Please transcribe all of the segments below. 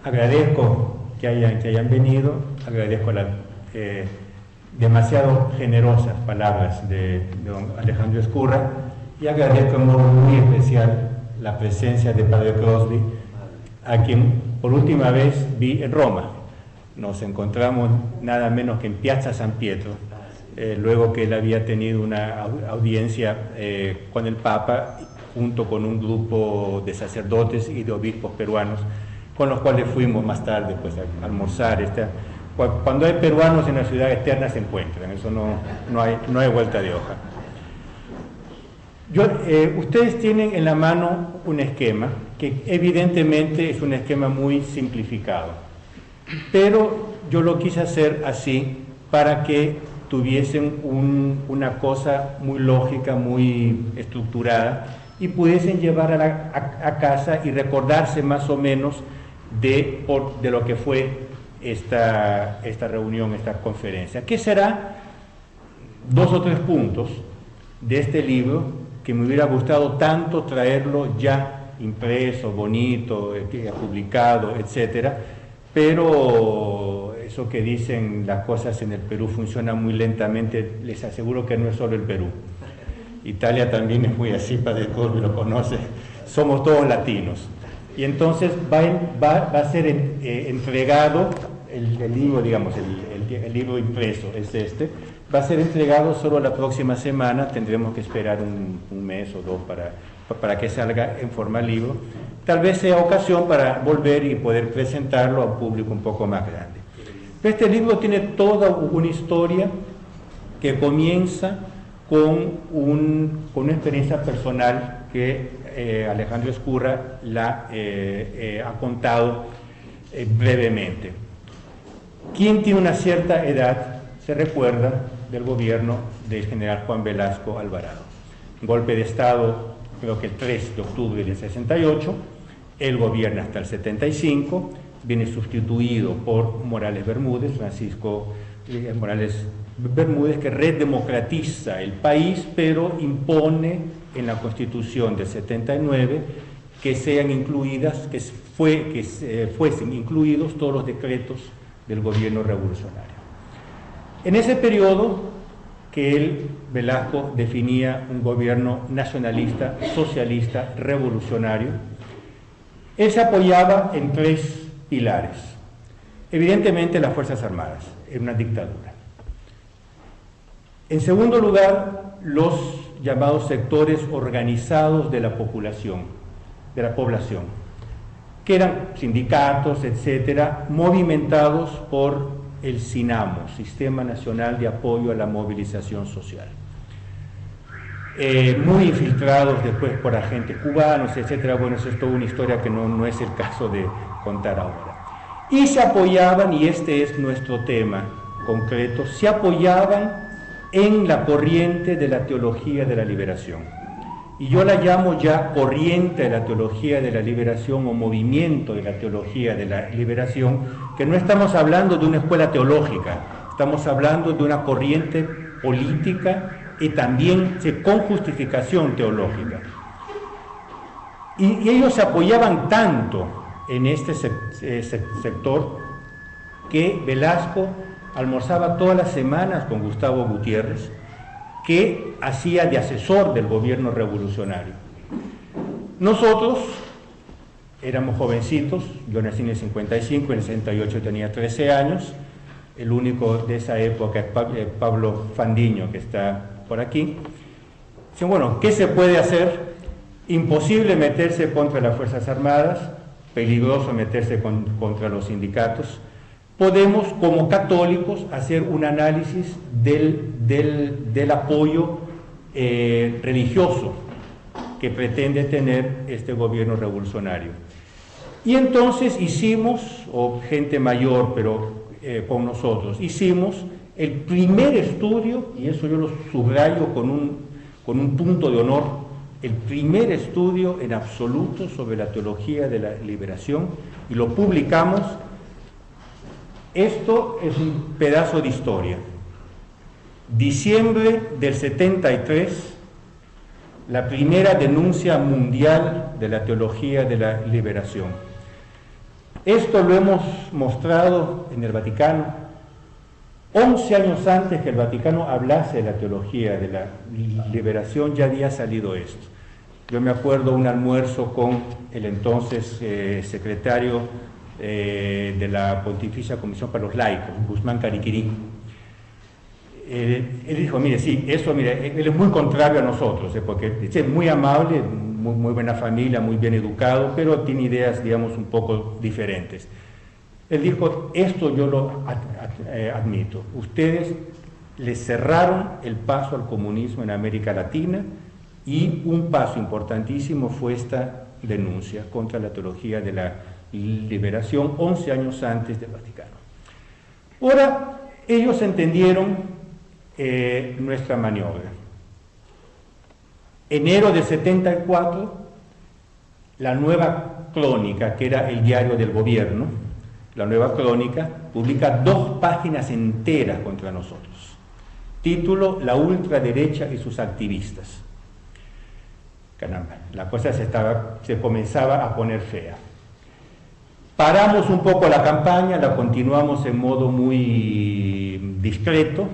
agradezco que hayan venido, agradezco las demasiado generosas palabras de don Alejandro Ezcurra y agradezco en modo muy especial la presencia de Padre Crosby, a quien por última vez vi en Roma. Nos encontramos nada menos que en Piazza San Pietro, luego que él había tenido una audiencia con el Papa, junto con un grupo de sacerdotes y de obispos peruanos, con los cuales fuimos más tarde pues, a almorzar. Cuando hay peruanos en la ciudad eterna se encuentran, eso no hay vuelta de hoja. Ustedes tienen en la mano un esquema que evidentemente es un esquema muy simplificado, pero yo lo quise hacer así para que tuviesen una cosa muy lógica, muy estructurada y pudiesen llevar a casa y recordarse más o menos de lo que fue esta reunión, esta conferencia, que será 2 o 3 puntos de este libro que me hubiera gustado tanto traerlo ya impreso, bonito, publicado, etcétera, pero eso que dicen, las cosas en el Perú funcionan muy lentamente, les aseguro que no es solo el Perú. Italia también es muy así, Padre Crosby lo conoce, somos todos latinos. Y entonces va a ser entregado el libro, digamos, el libro impreso es va a ser entregado solo la próxima semana, tendremos que esperar un mes o 2 para que salga en forma libro. Tal vez sea ocasión para volver y poder presentarlo a un público un poco más grande. Este libro tiene toda una historia que comienza con una experiencia personal que Alejandro Ezcurra ha contado brevemente. Quien tiene una cierta edad se recuerda del gobierno del general Juan Velasco Alvarado. Golpe de Estado, creo que el 3 de octubre del 68, él gobierna hasta el 75, viene sustituido por Morales Bermúdez, Francisco Morales Bermúdez, que redemocratiza el país, pero impone en la Constitución del 79 que sean incluidas, fuesen incluidos todos los decretos del gobierno revolucionario. En ese periodo que él, Velasco, definía un gobierno nacionalista, socialista, revolucionario, él se apoyaba en 3 pilares. Evidentemente las Fuerzas Armadas, en una dictadura. En segundo lugar, los llamados sectores organizados de la población, que eran sindicatos, etcétera, movimentados por el SINAMO, Sistema Nacional de Apoyo a la Movilización Social. Muy infiltrados después por agentes cubanos, etcétera. Bueno, eso es toda una historia que no es el caso de contar ahora. Y se apoyaban, y este es nuestro tema concreto, se apoyaban en la corriente de la teología de la liberación. Y yo la llamo ya corriente de la teología de la liberación o movimiento de la teología de la liberación, que no estamos hablando de una escuela teológica, estamos hablando de una corriente política y también con justificación teológica. Y ellos se apoyaban tanto en este sector que Velasco almorzaba todas las semanas con Gustavo Gutiérrez, que hacía de asesor del gobierno revolucionario. Nosotros éramos jovencitos, yo nací en el 55, en el 68 tenía 13 años, el único de esa época es Pablo Fandiño, que está por aquí. Dicen, bueno, ¿qué se puede hacer? Imposible meterse contra las Fuerzas Armadas, peligroso meterse contra los sindicatos. Podemos, como católicos, hacer un análisis del apoyo religioso que pretende tener este gobierno revolucionario. Y entonces hicimos, o gente mayor, pero con nosotros, hicimos el primer estudio, y eso yo lo subrayo con un punto de honor, el primer estudio en absoluto sobre la teología de la liberación, y lo publicamos. Esto es un pedazo de historia. Diciembre del 73, la primera denuncia mundial de la teología de la liberación. Esto lo hemos mostrado en el Vaticano 11 años antes que el Vaticano hablase de la teología de la liberación. Ya había salido esto. Yo me acuerdo un almuerzo con el entonces secretario de la Pontificia Comisión para los Laicos, Guzmán Cariquirí. Él dijo, mire, sí, eso, mire, él es muy contrario a nosotros, porque es muy amable, muy buena familia, muy bien educado, pero tiene ideas, digamos, un poco diferentes. Él dijo, esto yo lo admito, ustedes le cerraron el paso al comunismo en América Latina, y un paso importantísimo fue esta denuncia contra la teología de la liberación 11 años antes del Vaticano. Ahora, ellos entendieron nuestra maniobra. Enero de 74, la Nueva Crónica, que era el diario del gobierno, la Nueva Crónica, publica 2 páginas enteras contra nosotros. Título, La ultraderecha y sus activistas. Caramba, la cosa se comenzaba a poner fea. Paramos un poco la campaña, la continuamos en modo muy discreto.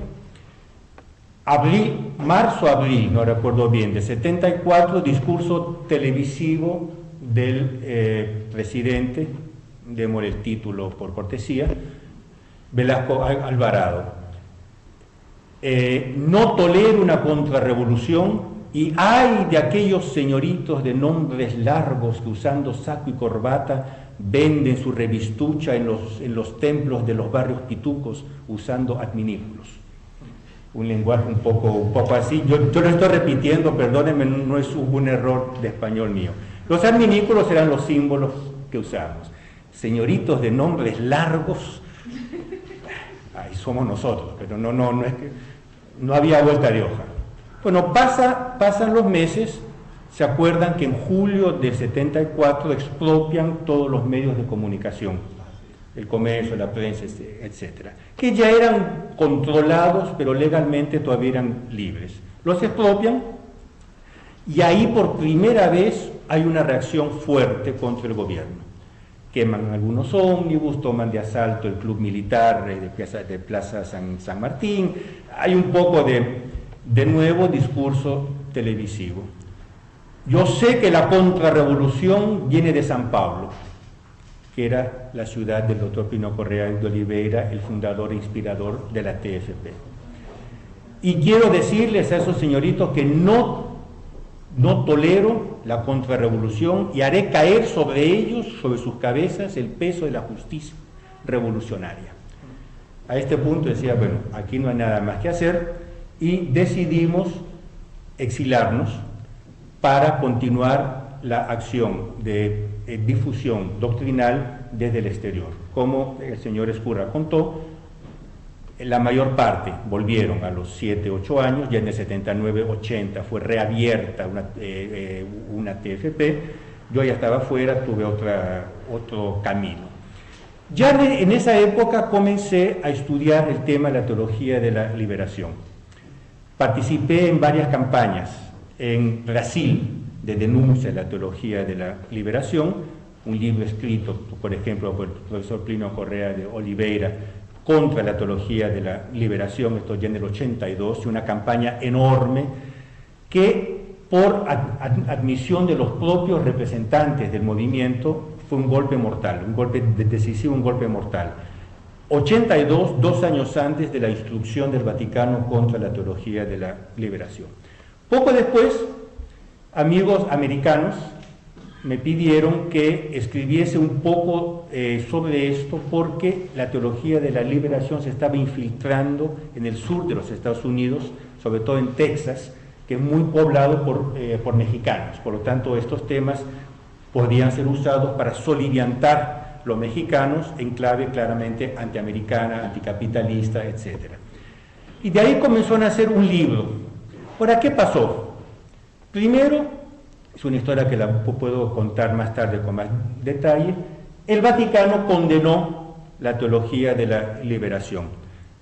Marzo-abril, no recuerdo bien, de 74, discurso televisivo del presidente, démosle el título por cortesía, Velasco Alvarado. No tolero una contrarrevolución y ay de aquellos señoritos de nombres largos que usando saco y corbata venden su revistucha en los templos de los barrios pitucos usando adminículos. Un lenguaje un poco así. Yo lo estoy repitiendo, perdónenme, no es un error de español mío. Los adminículos eran los símbolos que usamos. Señoritos de nombres largos, ahí somos nosotros, pero no es que no había vuelta de hoja. Bueno, pasan los meses, se acuerdan que en julio del 74 expropian todos los medios de comunicación, el comercio, la prensa, etcétera, que ya eran controlados, pero legalmente todavía eran libres. Los expropian y ahí por primera vez hay una reacción fuerte contra el gobierno. Queman algunos ómnibus, toman de asalto el club militar de Plaza San Martín. Hay un poco de nuevo discurso televisivo. Yo sé que la contrarrevolución viene de San Pablo, que era la ciudad del doctor Pino Correa de Oliveira, el fundador e inspirador de la TFP. Y quiero decirles a esos señoritos que no tolero la contrarrevolución y haré caer sobre ellos, sobre sus cabezas, el peso de la justicia revolucionaria. A este punto decía, bueno, aquí no hay nada más que hacer, y decidimos exilarnos para continuar la acción de difusión doctrinal desde el exterior. Como el señor Ezcurra contó, la mayor parte volvieron a los 7, 8 años, ya en el 79, 80 fue reabierta una TFP, yo ya estaba fuera, tuve otro camino. Ya en esa época comencé a estudiar el tema de la teología de la liberación. Participé en varias campañas en Brasil de denuncia de la teología de la liberación, un libro escrito, por ejemplo, por el profesor Plínio Correa de Oliveira, contra la teología de la liberación, esto ya en el 82, y una campaña enorme que por admisión de los propios representantes del movimiento fue un golpe mortal, un golpe decisivo, un golpe mortal. 82, 2 años antes de la instrucción del Vaticano contra la teología de la liberación. Poco después, amigos americanos me pidieron que escribiese un poco sobre esto porque la teología de la liberación se estaba infiltrando en el sur de los Estados Unidos, sobre todo en Texas, que es muy poblado por mexicanos. Por lo tanto, estos temas podrían ser usados para soliviantar los mexicanos en clave claramente antiamericana, anticapitalista, etc. Y de ahí comenzó a nacer un libro. Ahora, ¿qué pasó? Primero, es una historia que la puedo contar más tarde con más detalle, el Vaticano condenó la teología de la liberación.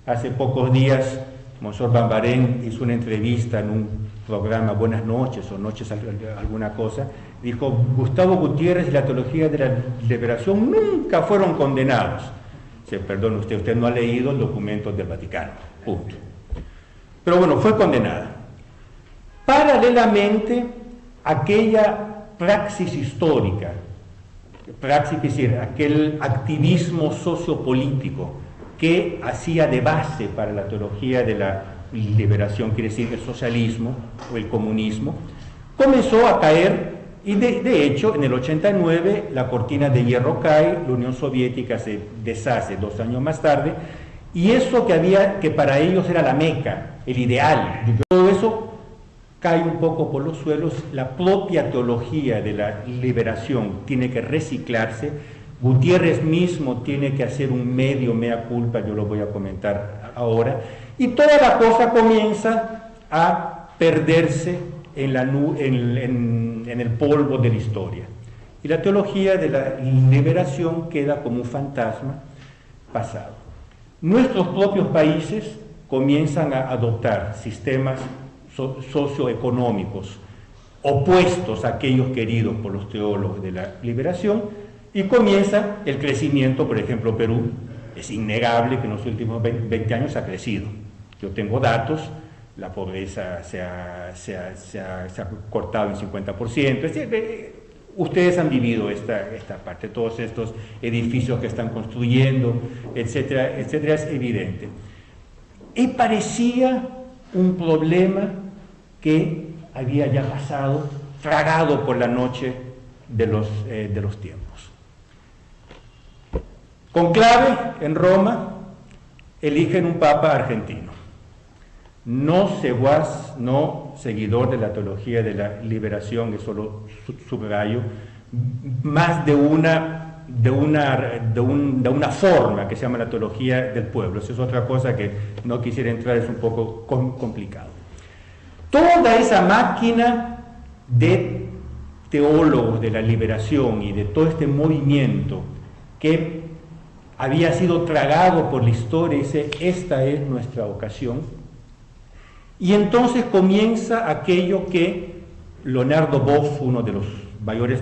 Hace pocos días, Monseñor Bambarén hizo una entrevista en un programa Buenas noches o Noches alguna cosa, Dijo, Gustavo Gutiérrez y la teología de la liberación nunca fueron condenados. Se perdone usted no ha leído el documento del Vaticano, punto. Pero bueno, fue condenada. Paralelamente, aquella praxis histórica, praxis, es decir, aquel activismo sociopolítico que hacía de base para la teología de la liberación, quiere decir el socialismo o el comunismo, comenzó a caer y de hecho en el 89 la cortina de hierro cae, la Unión Soviética se deshace 2 años más tarde, y eso que para ellos era la meca, el ideal, todo eso cae un poco por los suelos. La propia teología de la liberación tiene que reciclarse. Gutiérrez mismo tiene que hacer un medio mea culpa, yo lo voy a comentar ahora, y toda la cosa comienza a perderse en el polvo de la historia. Y la teología de la liberación queda como un fantasma pasado. Nuestros propios países comienzan a adoptar sistemas socioeconómicos opuestos a aquellos queridos por los teólogos de la liberación, y comienza el crecimiento. Por ejemplo, Perú, es innegable que en los últimos 20 años ha crecido. Yo tengo datos, la pobreza se ha cortado en 50%, es decir, ustedes han vivido esta parte, todos estos edificios que están construyendo, etcétera, etcétera, es evidente. Y parecía un problema que había ya pasado, tragado por la noche de los tiempos. Conclave en Roma, eligen un papa argentino, no seguaz, no seguidor de la teología de la liberación, eso lo subrayo, más de una forma que se llama la teología del pueblo. Eso es otra cosa que no quisiera entrar, es un poco complicado. Toda esa máquina de teólogos de la liberación y de todo este movimiento que había sido tragado por la historia, dice, esta es nuestra ocasión. Y entonces comienza aquello que Leonardo Boff, uno de los mayores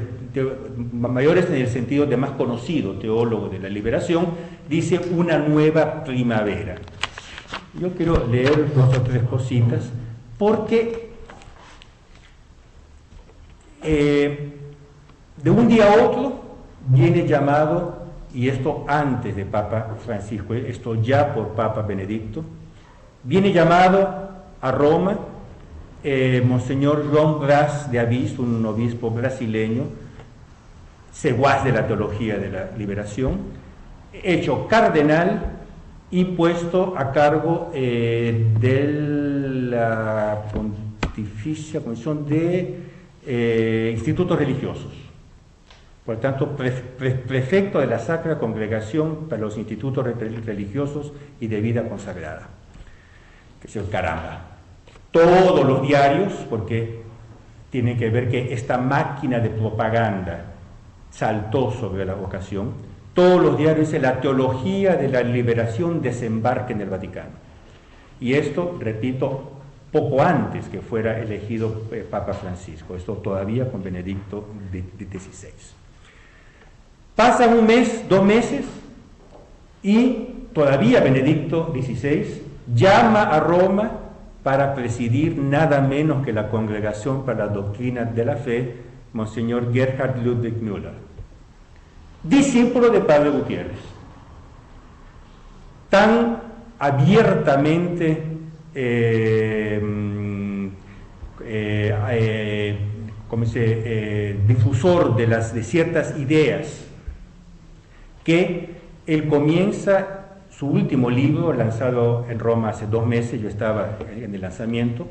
en el sentido de más conocido teólogo de la liberación, dice una nueva primavera. Yo quiero leer 2 o 3 cositas, porque de un día a otro viene llamado, y esto antes de Papa Francisco, esto ya por Papa Benedicto, viene llamado a Roma Monseñor João Braz de Avis, un obispo brasileño, seguaz de la teología de la liberación, hecho cardenal y puesto a cargo de la Pontificia Comisión de Institutos Religiosos. Por tanto, prefecto de la Sacra Congregación para los Institutos Religiosos y de Vida Consagrada. Que es el caramba. Todos los diarios, porque tienen que ver que esta máquina de propaganda saltó sobre la ocasión, todos los diarios dicen la teología de la liberación desembarca en el Vaticano. Y esto, repito, poco antes que fuera elegido Papa Francisco, esto todavía con Benedicto XVI. Pasan 1 mes, 2 meses, y todavía Benedicto XVI llama a Roma para presidir nada menos que la Congregación para la Doctrina de la Fe, Monseñor Gerhard Ludwig Müller, discípulo de Padre Gutiérrez, tan abiertamente difusor de ciertas ideas, que él comienza su último libro, lanzado en Roma hace 2 meses, yo estaba en el lanzamiento,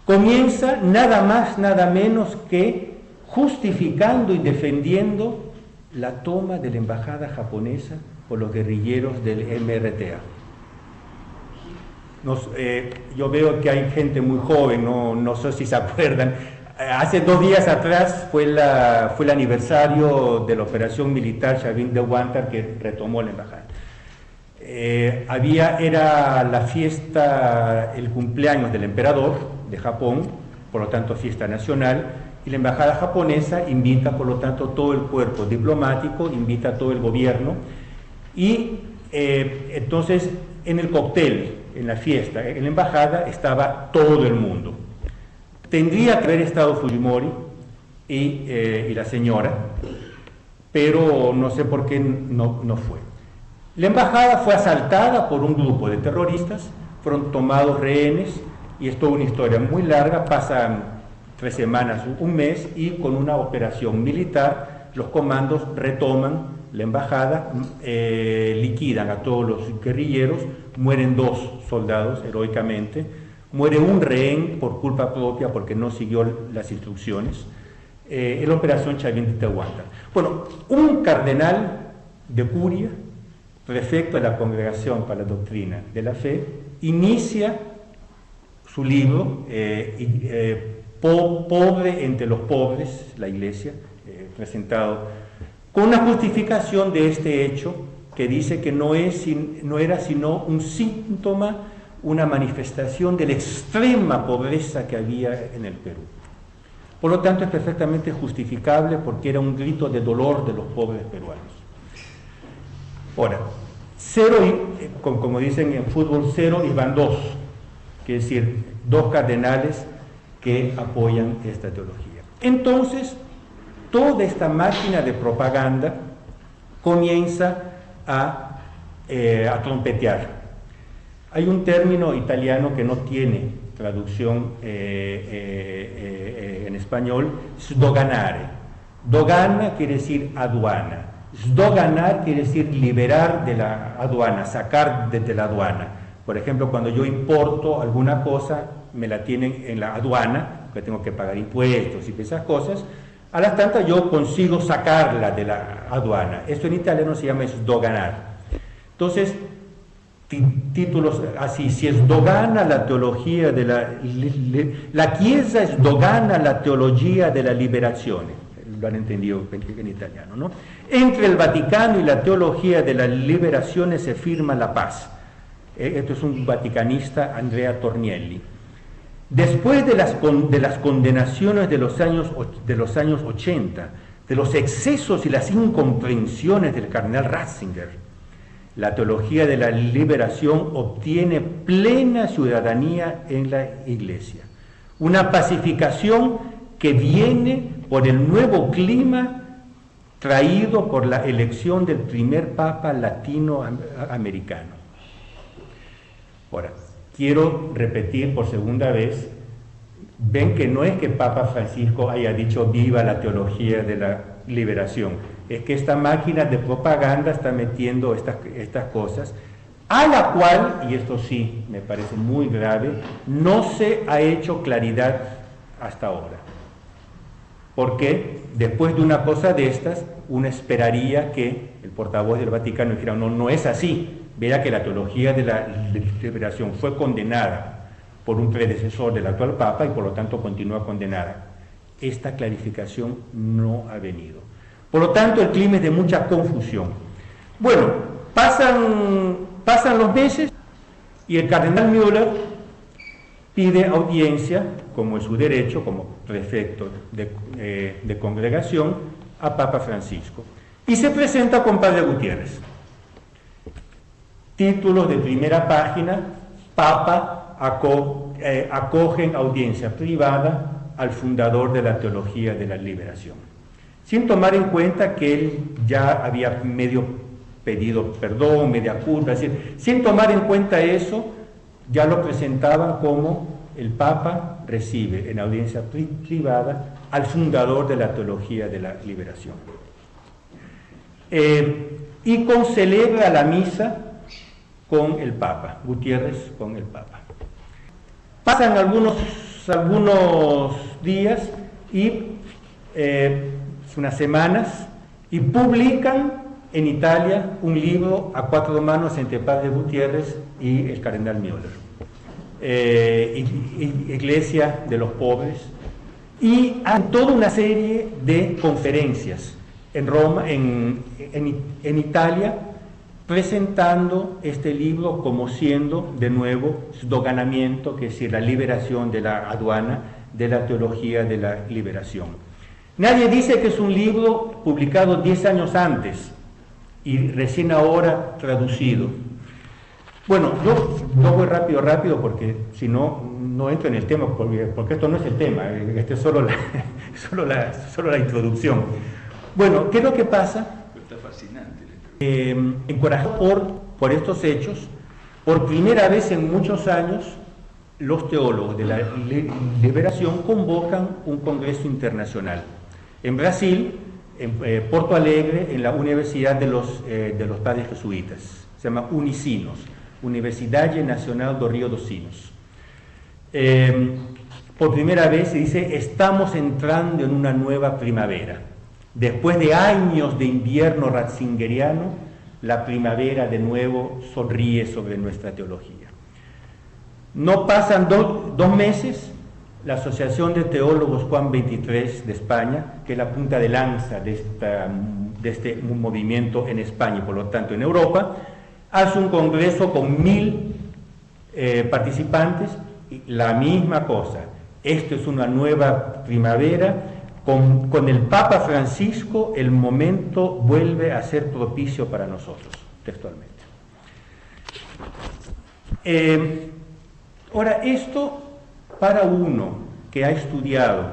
comienza nada más, nada menos que justificando y defendiendo la toma de la embajada japonesa por los guerrilleros del MRTA. Yo veo que hay gente muy joven, no sé si se acuerdan. Hace 2 días atrás fue el aniversario de la operación militar Chavin de Wantar, que retomó la embajada. Era la fiesta, el cumpleaños del emperador de Japón, por lo tanto fiesta nacional, Y la embajada japonesa invita, por lo tanto, todo el cuerpo diplomático, invita a todo el gobierno, y entonces en el cóctel, en la fiesta, en la embajada estaba todo el mundo. Tendría que haber estado Fujimori y la señora, pero no sé por qué no fue. La embajada fue asaltada por un grupo de terroristas, fueron tomados rehenes, y es toda una historia muy larga, pasan 3 semanas, un mes, y con una operación militar los comandos retoman la embajada, liquidan a todos los guerrilleros, mueren 2 soldados heroicamente, muere un rehén por culpa propia porque no siguió las instrucciones, en la operación Chavín de Tehuantepec. Bueno, un cardenal de Curia, prefecto de la Congregación para la Doctrina de la Fe, inicia su libro, Pobre entre los pobres, la Iglesia, presentado con una justificación de este hecho que dice que no era sino un síntoma, una manifestación de la extrema pobreza que había en el Perú. Por lo tanto, es perfectamente justificable porque era un grito de dolor de los pobres peruanos. Ahora, como dicen en fútbol, 0 y van 2, quiere decir 2 cardenales que apoyan esta teología. Entonces, toda esta máquina de propaganda comienza a trompetear. Hay un término italiano que no tiene traducción en español, sdoganare. Dogana quiere decir aduana. Sdoganar quiere decir liberar de la aduana, sacar de la aduana. Por ejemplo, cuando yo importo alguna cosa, me la tienen en la aduana, que tengo que pagar impuestos y esas cosas. A las tantas yo consigo sacarla de la aduana. Esto en italiano se llama sdoganar. Entonces, títulos así: si sdogana la teología de la Chiesa sdogana la teología de la liberazione. Lo han entendido en italiano, ¿no? Entre el Vaticano y la teología de la liberazione se firma la paz. Esto es un vaticanista, Andrea Tornielli. Después de las condenaciones de los años 80, de los excesos y las incomprensiones del cardenal Ratzinger, la teología de la liberación obtiene plena ciudadanía en la Iglesia. Una pacificación que viene por el nuevo clima traído por la elección del primer Papa latinoamericano. Ahora, quiero repetir por segunda vez, ven que no es que Papa Francisco haya dicho viva la teología de la liberación, es que esta máquina de propaganda está metiendo estas cosas, a la cual, y esto sí me parece muy grave, no se ha hecho claridad hasta ahora. Porque después de una cosa de estas, uno esperaría que el portavoz del Vaticano dijera: no es así. Vea que la teología de la liberación fue condenada por un predecesor del actual Papa y por lo tanto continúa condenada. Esta clarificación no ha venido. Por lo tanto, el clima es de mucha confusión. Bueno, pasan los meses y el cardenal Müller pide audiencia, como es su derecho, como prefecto de congregación, a Papa Francisco. Y se presenta con Padre Gutiérrez. Títulos de primera página: Papa acogen audiencia privada al fundador de la teología de la liberación. Sin tomar en cuenta que él ya había medio pedido perdón, media culpa, es decir, sin tomar en cuenta eso, ya lo presentaban como el Papa recibe en audiencia privada al fundador de la teología de la liberación. Y celebra la misa con el Papa, Gutiérrez con el Papa. Pasan algunos días y unas semanas, y publican en Italia un libro a 4 manos entre Padre Gutiérrez y el cardenal Müller, Iglesia de los Pobres, y hay toda una serie de conferencias en Roma, en Italia, presentando este libro como siendo de nuevo sdoganamiento, que es decir, la liberación de la aduana, de la teología de la liberación. Nadie dice que es un libro publicado 10 años antes y recién ahora traducido. Bueno, yo voy rápido porque si no, no entro en el tema, porque esto no es el tema, este es solo la introducción. Bueno, ¿qué es lo que pasa? Está fascinante. Encorajado por estos hechos, por primera vez en muchos años, los teólogos de la liberación convocan un congreso internacional. En Brasil, en Porto Alegre, en la Universidad de los Padres Jesuitas. Se llama Unicinos, Universidade Nacional do Rio dos Sinos. Por primera vez se dice, estamos entrando en una nueva primavera. Después de años de invierno ratzingeriano, la primavera de nuevo sonríe sobre nuestra teología. No pasan dos meses, la Asociación de Teólogos Juan XXIII de España, que es la punta de lanza de este movimiento en España y por lo tanto en Europa, hace un congreso con 1000 participantes, y la misma cosa. Esto es una nueva primavera, con el Papa Francisco el momento vuelve a ser propicio para nosotros, textualmente. Ahora, esto para uno que ha estudiado,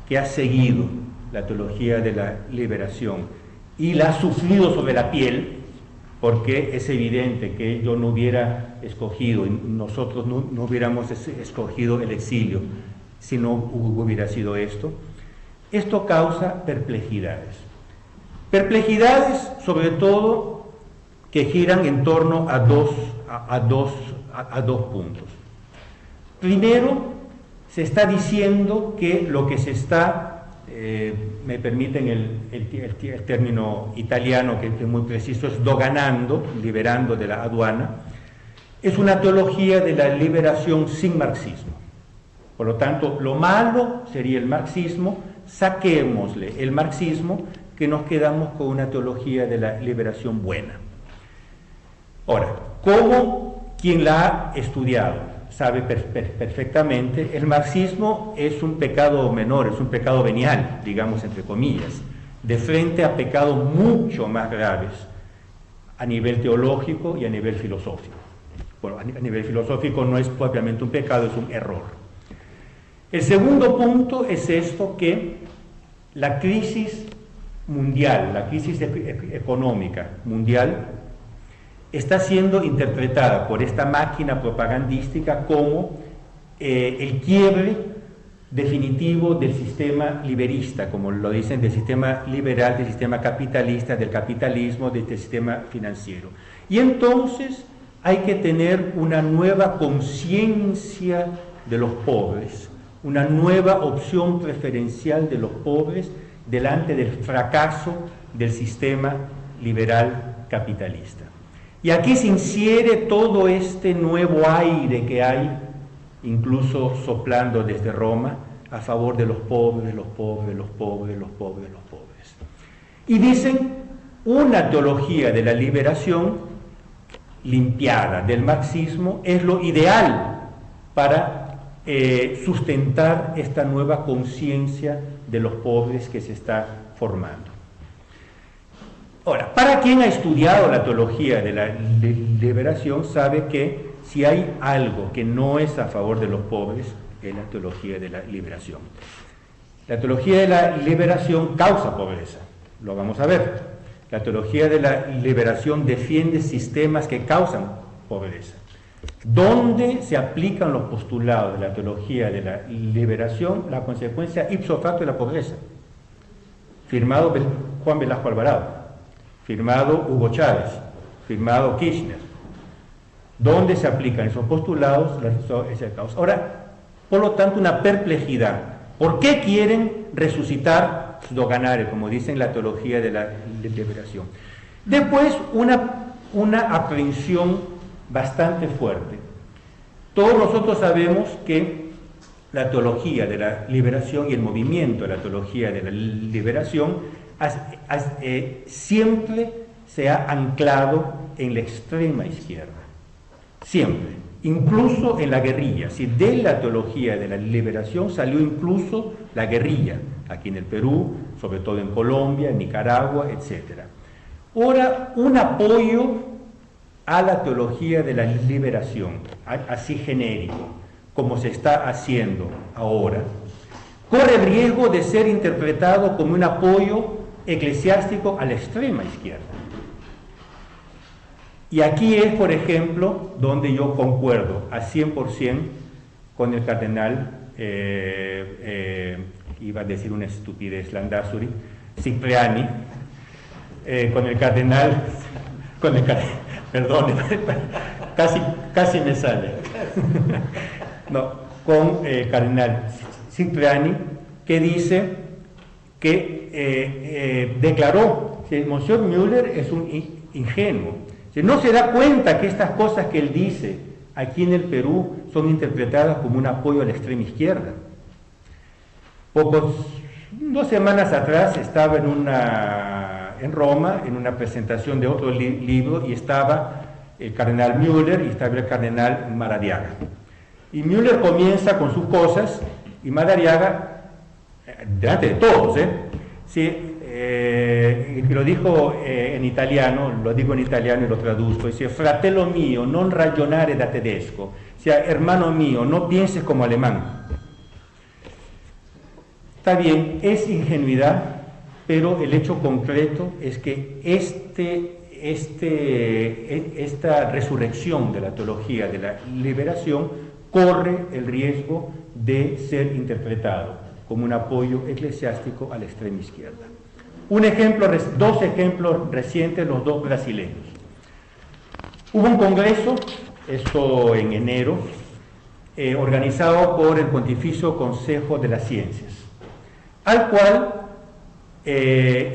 que ha seguido la teología de la liberación y la ha sufrido sobre la piel, porque es evidente que yo no hubiera escogido, y nosotros no hubiéramos escogido el exilio si no hubiera sido esto. Esto causa perplejidades. Perplejidades, sobre todo, que giran en torno a dos puntos. Primero, se está diciendo que lo que se está, me permiten el término italiano que es muy preciso, es doganando, liberando de la aduana, es una teología de la liberación sin marxismo. Por lo tanto, lo malo sería el marxismo, saquémosle el marxismo, que nos quedamos con una teología de la liberación buena. Ahora, ¿cómo quien la ha estudiado sabe perfectamente? El marxismo es un pecado menor, es un pecado venial, digamos entre comillas, de frente a pecados mucho más graves a nivel teológico y a nivel filosófico. Bueno, a nivel filosófico no es propiamente un pecado, es un error. El segundo punto es esto, que la crisis mundial, la crisis económica mundial, está siendo interpretada por esta máquina propagandística como el quiebre definitivo del sistema liberista, como lo dicen, del sistema liberal, del sistema capitalista, del capitalismo, del sistema financiero. Y entonces hay que tener una nueva conciencia de los pobres, una nueva opción preferencial de los pobres delante del fracaso del sistema liberal capitalista. Y aquí se infiere todo este nuevo aire que hay, incluso soplando desde Roma, a favor de los pobres, los pobres, los pobres, los pobres, los pobres. Y dicen, una teología de la liberación limpiada del marxismo es lo ideal para sustentar esta nueva conciencia de los pobres que se está formando. Ahora, para quien ha estudiado la teología de la liberación, sabe que si hay algo que no es a favor de los pobres, es la teología de la liberación. La teología de la liberación causa pobreza, lo vamos a ver. La teología de la liberación defiende sistemas que causan pobreza. ¿Dónde se aplican los postulados de la teología de la liberación? La consecuencia ipso facto de la pobreza. Firmado Juan Velasco Alvarado, firmado Hugo Chávez, firmado Kirchner. ¿Dónde se aplican esos postulados? Es el caos. Ahora, por lo tanto, una perplejidad. ¿Por qué quieren resucitar doganare, como dicen la teología de la liberación? Después, una aprehensión bastante fuerte. Todos nosotros sabemos que la teología de la liberación y el movimiento de la teología de la liberación siempre se ha anclado en la extrema izquierda. Siempre. incluso en la guerrilla. Si de la teología de la liberación salió incluso la guerrilla, aquí en el Perú, sobre todo en Colombia, en Nicaragua, etc. Ahora, un apoyo a la teología de la liberación, así genérico, como se está haciendo ahora, corre el riesgo de ser interpretado como un apoyo eclesiástico a la extrema izquierda. Y aquí es, por ejemplo, donde yo concuerdo a 100% con el cardenal, iba a decir una estupidez, Landázuri, Cipriani, con el cardenal, perdón, casi me sale, no, con el cardenal Cipriani, que dice que declaró que Monsieur Müller es un ingenuo. No se da cuenta que estas cosas que él dice aquí en el Perú son interpretadas como un apoyo a la extrema izquierda. 2 semanas atrás estaba en Roma, en una presentación de otro libro, y estaba el cardenal Müller y estaba el cardenal Madariaga. Y Müller comienza con sus cosas y Madariaga, delante de todos, lo dijo en italiano, lo digo en italiano y lo traduzco, dice: fratello mio, non ragionare da tedesco, o sea, hermano mío, no pienses como alemán. Está bien, es ingenuidad, pero el hecho concreto es que esta resurrección de la teología de la liberación corre el riesgo de ser interpretado como un apoyo eclesiástico a la extrema izquierda. 2 ejemplos recientes, los 2 brasileños. Hubo un congreso, esto en enero, organizado por el Pontificio Consejo de las Ciencias, al cual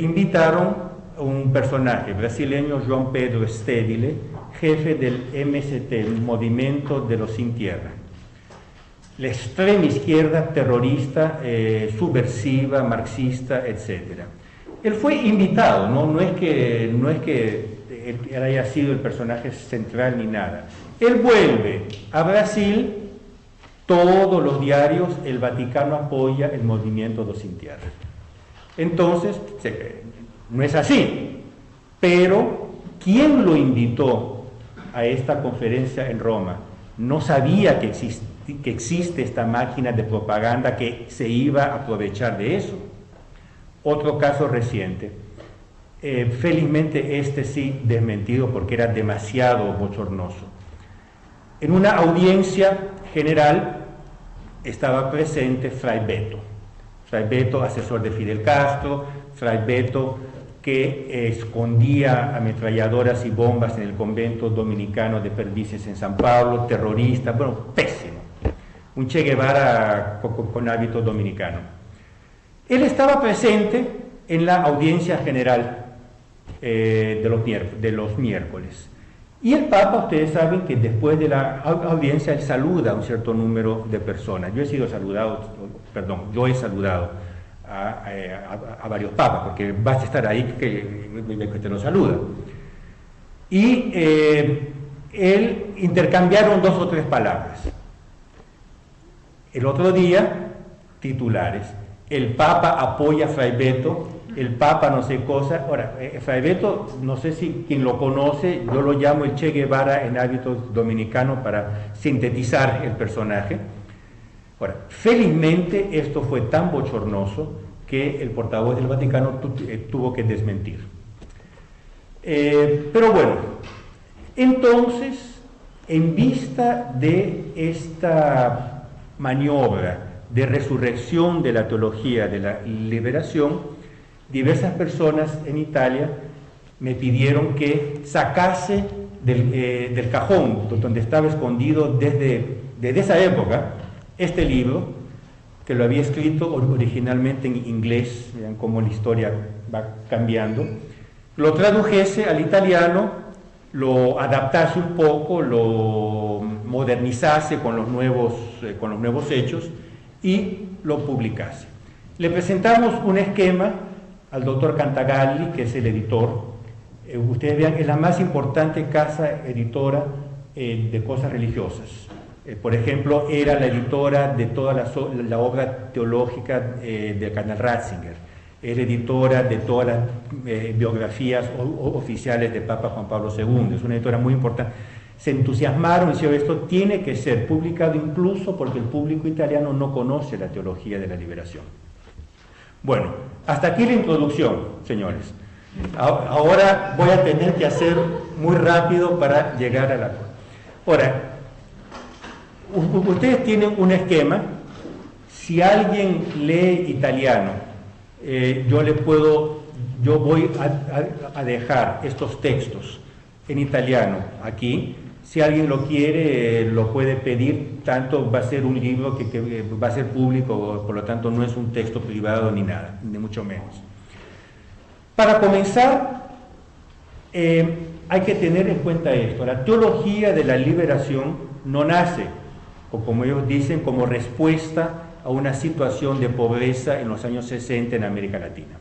invitaron a un personaje brasileño, João Pedro Stedile, jefe del MST, el Movimiento de los Sin Tierra, la extrema izquierda terrorista, subversiva, marxista, etc. Él fue invitado, no es que él haya sido el personaje central ni nada. Él vuelve a Brasil, todos los diarios, el Vaticano apoya el Movimiento de los Sin Tierra. Entonces, no es así, pero ¿quién lo invitó a esta conferencia en Roma? No sabía que existe esta máquina de propaganda que se iba a aprovechar de eso. Otro caso reciente, felizmente sí desmentido porque era demasiado bochornoso. En una audiencia general estaba presente Fray Beto, asesor de Fidel Castro, Fray Beto, que escondía ametralladoras y bombas en el convento dominicano de Perdices en San Pablo, terrorista, bueno, pésimo. Un Che Guevara con hábito dominicano. Él estaba presente en la audiencia general de los miércoles. Y el Papa, ustedes saben que después de la audiencia él saluda a un cierto número de personas. Yo he saludado a varios papas, porque basta estar ahí que te lo saluda. Y él intercambiaron 2 o 3 palabras. El otro día, titulares: el Papa apoya a Fray Beto, el Papa no sé cosa. Ahora, Fray Beto, no sé si quien lo conoce, yo lo llamo el Che Guevara en hábitos dominicanos para sintetizar el personaje. Ahora, felizmente esto fue tan bochornoso que el portavoz del Vaticano tuvo que desmentir. Pero bueno, entonces, en vista de esta maniobra de resurrección de la teología de la liberación, diversas personas en Italia me pidieron que sacase del cajón donde estaba escondido desde esa época este libro, que lo había escrito originalmente en inglés, vean cómo la historia va cambiando, lo tradujese al italiano, lo adaptase un poco, lo modernizase con los nuevos hechos y lo publicase. Le presentamos un esquema al doctor Cantagalli, que es el editor. Ustedes vean, es la más importante casa editora de cosas religiosas. Por ejemplo, era la editora de toda la obra teológica del cardenal Ratzinger, era editora de todas las biografías oficiales de Papa Juan Pablo II, es una editora muy importante. Se entusiasmaron y dijeron, esto tiene que ser publicado incluso porque el público italiano no conoce la teología de la liberación. Bueno, hasta aquí la introducción, señores. Ahora voy a tener que hacer muy rápido para llegar a la cosa. Ahora, ustedes tienen un esquema. Si alguien lee italiano, yo voy a dejar estos textos en italiano aquí. Si alguien lo quiere, lo puede pedir. Tanto va a ser un libro que va a ser público, por lo tanto no es un texto privado ni nada, ni mucho menos. Para comenzar, hay que tener en cuenta esto. La teología de la liberación no nace, o como ellos dicen, como respuesta a una situación de pobreza en los años 60 en América Latina.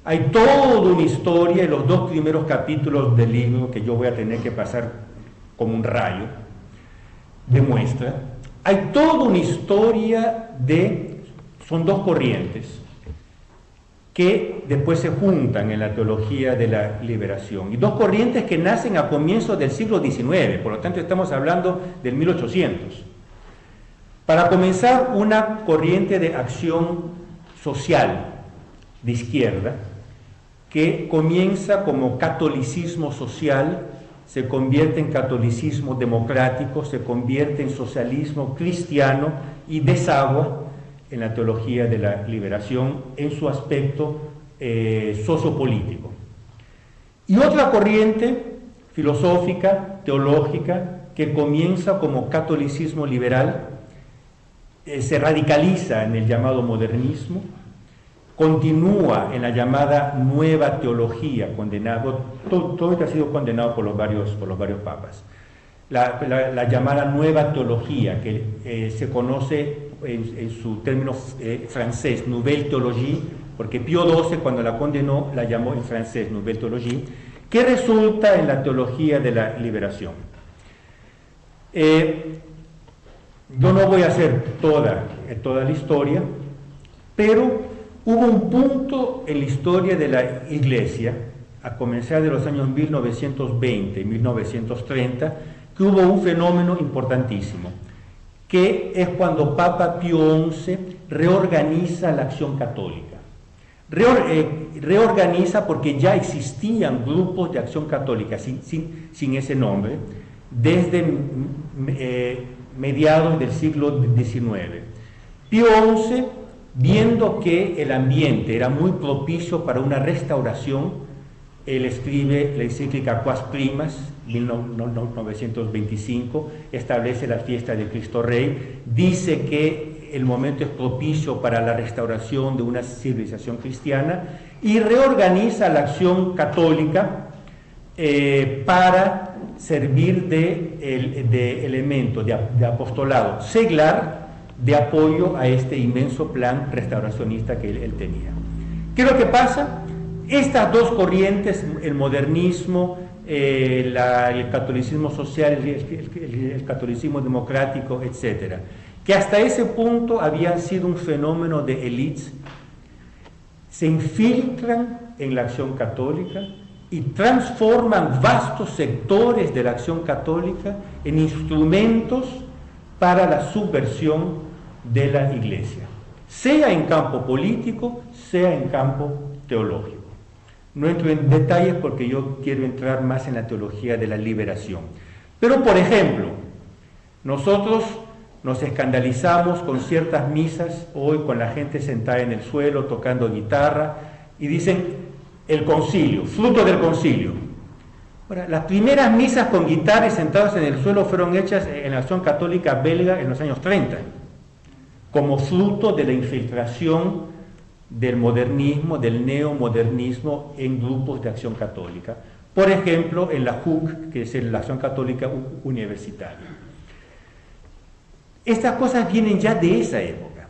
Hay toda una historia, en los 2 primeros capítulos del libro, que yo voy a tener que pasar como un rayo, demuestra, hay toda una historia son 2 corrientes, que después se juntan en la teología de la liberación, y 2 corrientes que nacen a comienzos del siglo XIX, por lo tanto estamos hablando del 1800. Para comenzar, una corriente de acción social de izquierda, que comienza como catolicismo social, se convierte en catolicismo democrático, se convierte en socialismo cristiano y desagua en la teología de la liberación en su aspecto sociopolítico. Y otra corriente filosófica, teológica, que comienza como catolicismo liberal, se radicaliza en el llamado modernismo, continúa en la llamada nueva teología, todo esto ha sido condenado por los varios papas, la llamada nueva teología, que se conoce en su término francés, Nouvelle Théologie, porque Pío XII cuando la condenó la llamó en francés Nouvelle Théologie, que resulta en la teología de la liberación. Yo no voy a hacer toda la historia, pero hubo un punto en la historia de la Iglesia, a comenzar de los años 1920 y 1930, que hubo un fenómeno importantísimo, que es cuando Papa Pío XI reorganiza la acción católica. Reorganiza porque ya existían grupos de acción católica sin ese nombre, desde mediados del siglo XIX. Pío XI, viendo que el ambiente era muy propicio para una restauración, él escribe la encíclica Quas Primas, 1925, establece la fiesta de Cristo Rey, dice que el momento es propicio para la restauración de una civilización cristiana y reorganiza la acción católica para servir de elemento de apostolado seglar de apoyo a este inmenso plan restauracionista que él tenía. ¿Qué es lo que pasa? Estas 2 corrientes, el modernismo, el catolicismo social, el catolicismo democrático, etcétera, que hasta ese punto habían sido un fenómeno de élites, se infiltran en la acción católica y transforman vastos sectores de la acción católica en instrumentos para la subversión de la Iglesia, sea en campo político, sea en campo teológico. No entro en detalles porque yo quiero entrar más en la teología de la liberación. Pero, por ejemplo, nosotros nos escandalizamos con ciertas misas, hoy con la gente sentada en el suelo, tocando guitarra, y dicen el concilio, fruto del concilio. Ahora, las primeras misas con guitarra y sentados en el suelo fueron hechas en la acción católica belga en los años 30, como fruto de la infiltración del modernismo, del neomodernismo en grupos de acción católica. Por ejemplo, en la HUC, que es la acción católica universitaria. Estas cosas vienen ya de esa época,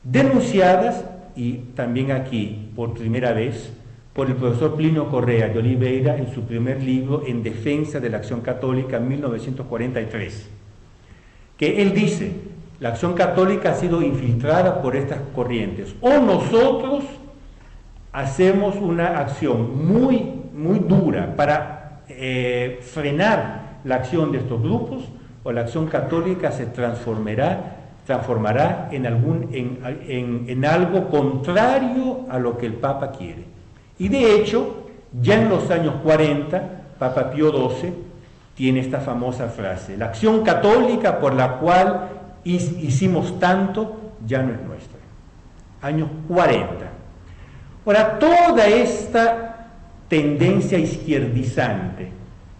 denunciadas, y también aquí, por primera vez, por el profesor Plinio Correa de Oliveira en su primer libro En defensa de la acción católica en 1943, que él dice: la acción católica ha sido infiltrada por estas corrientes, o nosotros hacemos una acción muy dura para frenar la acción de estos grupos, o la acción católica se transformará en algo contrario a lo que el Papa quiere. Y de hecho, ya en los años 40, Papa Pío XII tiene esta famosa frase: la acción católica por la cual hicimos tanto ya no es nuestra. Años 40. Ahora, toda esta tendencia izquierdizante,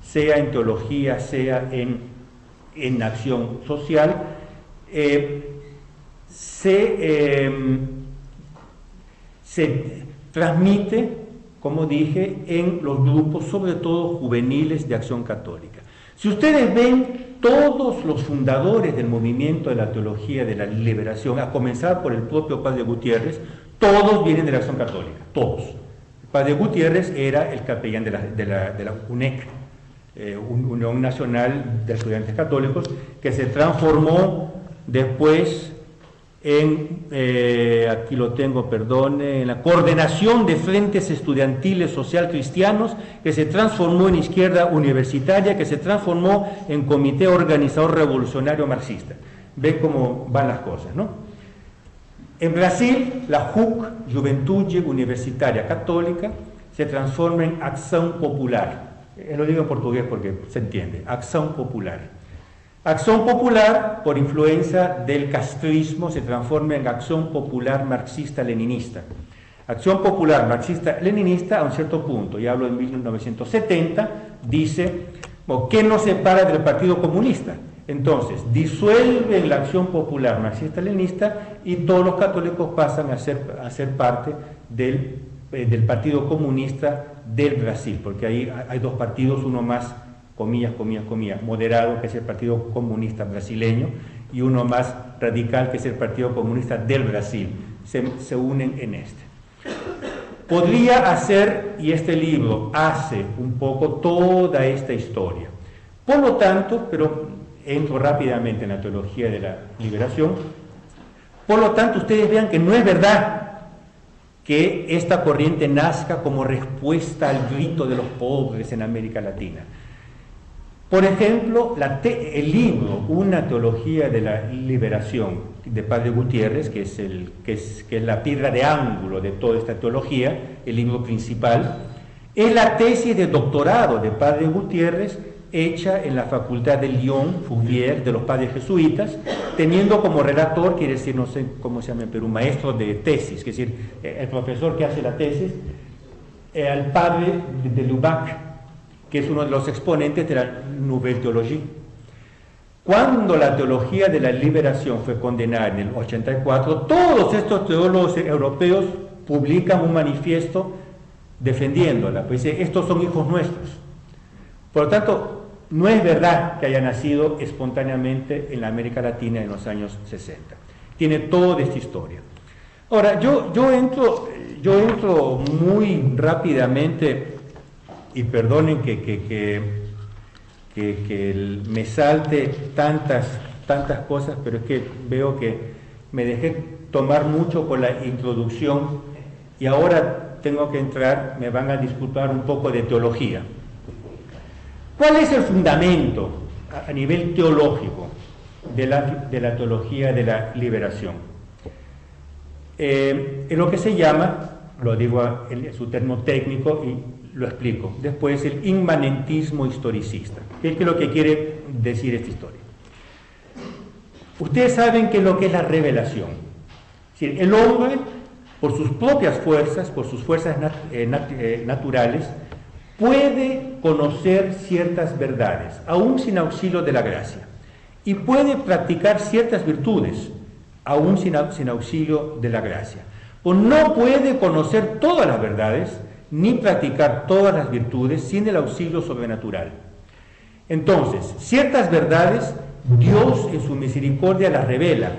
sea en teología, sea en acción social, se transmite, como dije, en los grupos, sobre todo juveniles de acción católica. Si ustedes ven, todos los fundadores del movimiento de la teología de la liberación, a comenzar por el propio Padre Gutiérrez, todos vienen de la acción católica, todos. El Padre Gutiérrez era el capellán de la UNEC, Unión Nacional de Estudiantes Católicos, que se transformó después en, aquí lo tengo, perdone, en la Coordinación de Frentes Estudiantiles Social Cristianos, que se transformó en Izquierda Universitaria, que se transformó en Comité Organizador Revolucionario Marxista. Ve cómo van las cosas, ¿no? En Brasil, la JUC, Juventude Universitaria Católica, se transforma en Acción Popular. Lo digo en portugués porque se entiende. Acción Popular. Acción Popular, por influencia del castrismo, se transforma en Acción Popular Marxista-Leninista. Acción Popular Marxista-Leninista, a un cierto punto, y hablo en 1970, dice, ¿qué nos separa del Partido Comunista? Entonces, disuelven la Acción Popular Marxista-Leninista y todos los católicos pasan a ser parte del Partido Comunista del Brasil, porque ahí hay dos partidos, uno más, comillas, moderado, que es el Partido Comunista brasileño, y uno más radical, que es el Partido Comunista del Brasil. Se unen en este. Podría hacer, y este libro hace un poco toda esta historia. Por lo tanto, pero entro rápidamente en la teología de la liberación, por lo tanto ustedes vean que no es verdad que esta corriente nazca como respuesta al grito de los pobres en América Latina. Por ejemplo, el libro Una teología de la liberación de Padre Gutiérrez, que es la piedra de ángulo de toda esta teología, el libro principal, es la tesis de doctorado de Padre Gutiérrez, hecha en la Facultad de Lyon, Fourier, de los padres jesuitas, teniendo como relator, quiere decir, no sé cómo se llama en Perú, maestro de tesis, es decir, el profesor que hace la tesis, al padre de Lubac, que es uno de los exponentes de la Nouvelle Théologie. Cuando la teología de la liberación fue condenada en el 84, todos estos teólogos europeos publican un manifiesto defendiéndola, pues dice, estos son hijos nuestros. Por lo tanto, no es verdad que haya nacido espontáneamente en la América Latina en los años 60. Tiene toda esta historia. Ahora, yo entro muy rápidamente, y perdonen que me salte tantas cosas, pero es que veo que me dejé tomar mucho por la introducción y ahora tengo que entrar, me van a disculpar, un poco de teología. ¿Cuál es el fundamento a nivel teológico de la teología de la liberación? Es lo que se llama, lo digo en su término técnico y lo explico después, el inmanentismo historicista. ¿Qué es lo que quiere decir esta historia? Ustedes saben qué es lo que es la revelación. Es decir, el hombre, por sus propias fuerzas, por sus fuerzas naturales, puede conocer ciertas verdades, aún sin auxilio de la gracia, y puede practicar ciertas virtudes, aún sin auxilio de la gracia. O no puede conocer todas las verdades, ni practicar todas las virtudes sin el auxilio sobrenatural. Entonces, ciertas verdades, Dios en su misericordia las revela.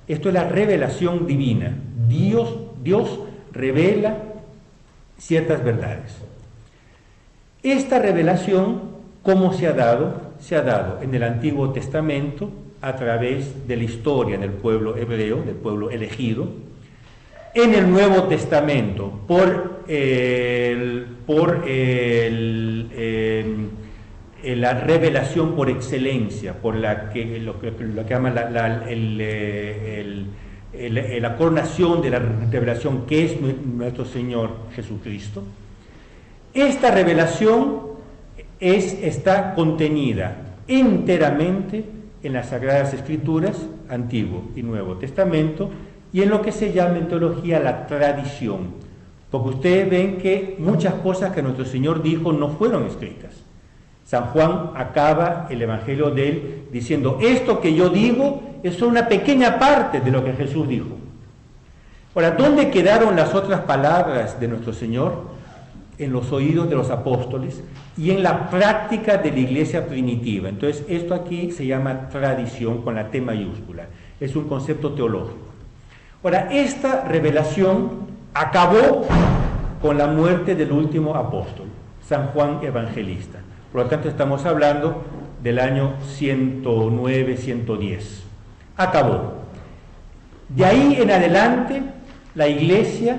Esto es la revelación divina. Dios revela ciertas verdades. Esta revelación, ¿cómo se ha dado? Se ha dado en el Antiguo Testamento a través de la historia del pueblo hebreo, del pueblo elegido, en el Nuevo Testamento por la revelación por excelencia, por lo que llama la coronación de la revelación que es nuestro Señor Jesucristo. Esta revelación está contenida enteramente en las Sagradas Escrituras, Antiguo y Nuevo Testamento, y en lo que se llama en teología la tradición, porque ustedes ven que muchas cosas que nuestro Señor dijo no fueron escritas. San Juan acaba el Evangelio de él diciendo, esto que yo digo es una pequeña parte de lo que Jesús dijo. Ahora, ¿dónde quedaron las otras palabras de nuestro Señor? En los oídos de los apóstoles y en la práctica de la iglesia primitiva. Entonces, esto aquí se llama tradición con la T mayúscula. Es un concepto teológico. Ahora, esta revelación acabó con la muerte del último apóstol, San Juan Evangelista. Por lo tanto, estamos hablando del año 109, 110. Acabó. De ahí en adelante, la iglesia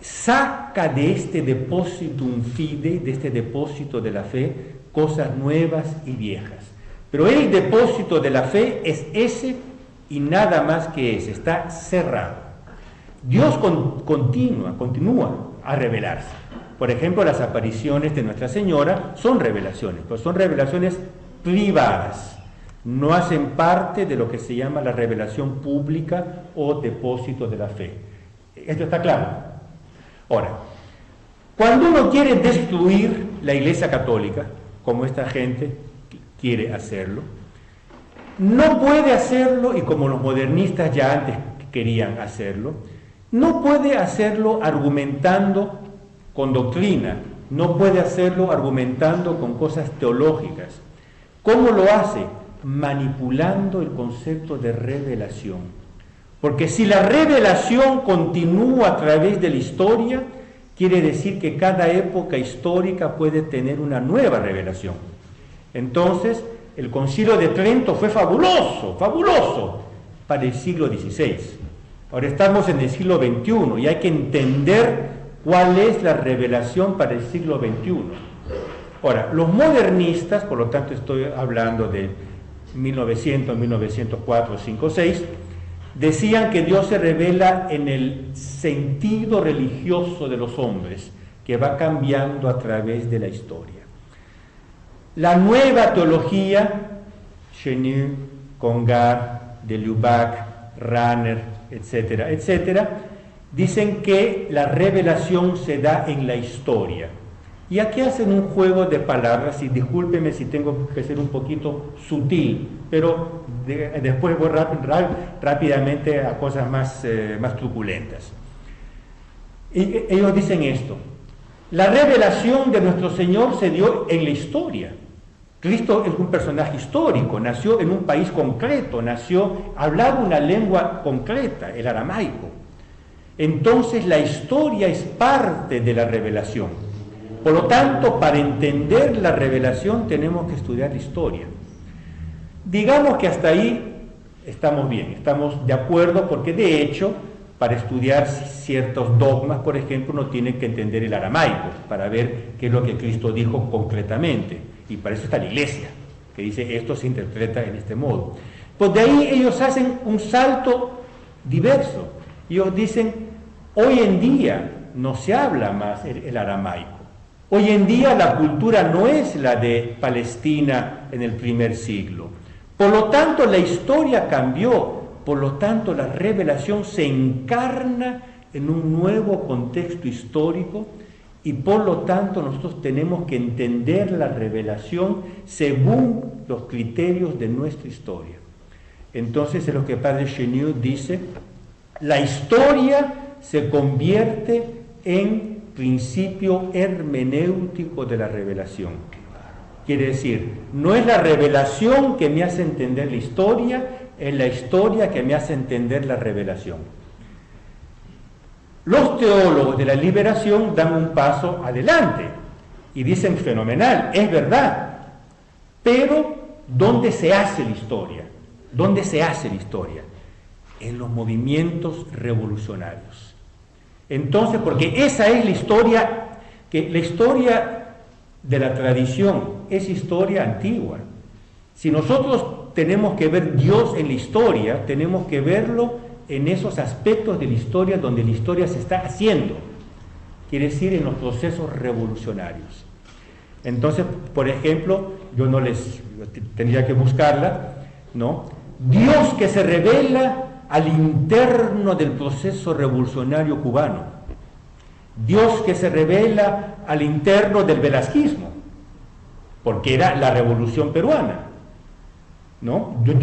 saca de este depositum fide, de este depósito de la fe, cosas nuevas y viejas. Pero el depósito de la fe es ese y nada más que ese, está cerrado. Dios continúa a revelarse. Por ejemplo, las apariciones de Nuestra Señora son revelaciones, pero son revelaciones privadas. No hacen parte de lo que se llama la revelación pública o depósito de la fe. ¿Esto está claro? Ahora, cuando uno quiere destruir la Iglesia Católica, como esta gente quiere hacerlo, no puede hacerlo, y como los modernistas ya antes querían hacerlo, no puede hacerlo argumentando con doctrina, no puede hacerlo argumentando con cosas teológicas. ¿Cómo lo hace? Manipulando el concepto de revelación. Porque si la revelación continúa a través de la historia, quiere decir que cada época histórica puede tener una nueva revelación. Entonces, el Concilio de Trento fue fabuloso, fabuloso, para el siglo XVI. Ahora estamos en el siglo XXI y hay que entender cuál es la revelación para el siglo XXI. Ahora, los modernistas, por lo tanto estoy hablando de 1900, 1904, 5, 6, decían que Dios se revela en el sentido religioso de los hombres, que va cambiando a través de la historia. La nueva teología, Chenu, Congar, de Lubac, Rahner, etcétera, etcétera, dicen que la revelación se da en la historia. Y aquí hacen un juego de palabras, y discúlpeme si tengo que ser un poquito sutil, pero después voy rápidamente a cosas más truculentas. Y ellos dicen esto: la revelación de nuestro Señor se dio en la historia. Cristo es un personaje histórico, nació en un país concreto, hablaba una lengua concreta, el aramaico. Entonces la historia es parte de la revelación. Por lo tanto, para entender la revelación tenemos que estudiar la historia. Digamos que hasta ahí estamos bien, estamos de acuerdo, porque de hecho, para estudiar ciertos dogmas, por ejemplo, uno tiene que entender el aramaico para ver qué es lo que Cristo dijo concretamente. Y para eso está la iglesia, que dice esto se interpreta en este modo. Pues de ahí ellos hacen un salto diverso. Ellos dicen, hoy en día no se habla más el aramaico. Hoy en día la cultura no es la de Palestina en el primer siglo. Por lo tanto, la historia cambió. Por lo tanto, la revelación se encarna en un nuevo contexto histórico y por lo tanto nosotros tenemos que entender la revelación según los criterios de nuestra historia. Entonces es lo que el padre Chenu dice: la historia se convierte en principio hermenéutico de la revelación. Quiere decir, no es la revelación que me hace entender la historia, es la historia que me hace entender la revelación. Los teólogos de la liberación dan un paso adelante y dicen fenomenal, es verdad, pero ¿dónde se hace la historia? ¿Dónde se hace la historia? En los movimientos revolucionarios. Entonces, porque esa es la historia, que la historia de la tradición es historia antigua. Si nosotros tenemos que ver Dios en la historia, tenemos que verlo en esos aspectos de la historia donde la historia se está haciendo, quiere decir en los procesos revolucionarios. Entonces, por ejemplo, yo tendría que buscarla, ¿no? Dios que se revela al interno del proceso revolucionario cubano, Dios que se revela al interno del velasquismo, porque era la revolución peruana, ¿no? Yo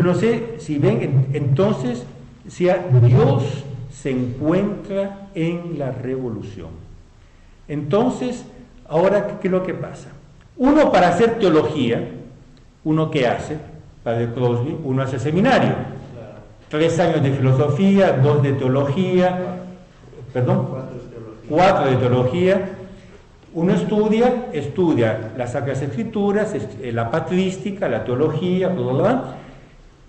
no sé si ven, entonces, si Dios se encuentra en la revolución. Entonces, ahora, ¿qué es lo que pasa? Uno, para hacer teología, ¿uno qué hace? Padre Crosby, uno hace seminario. 3 años de filosofía, 2 de teología, 4 de teología. Uno estudia las Sacras Escrituras, la patrística, la teología, bla, bla, bla,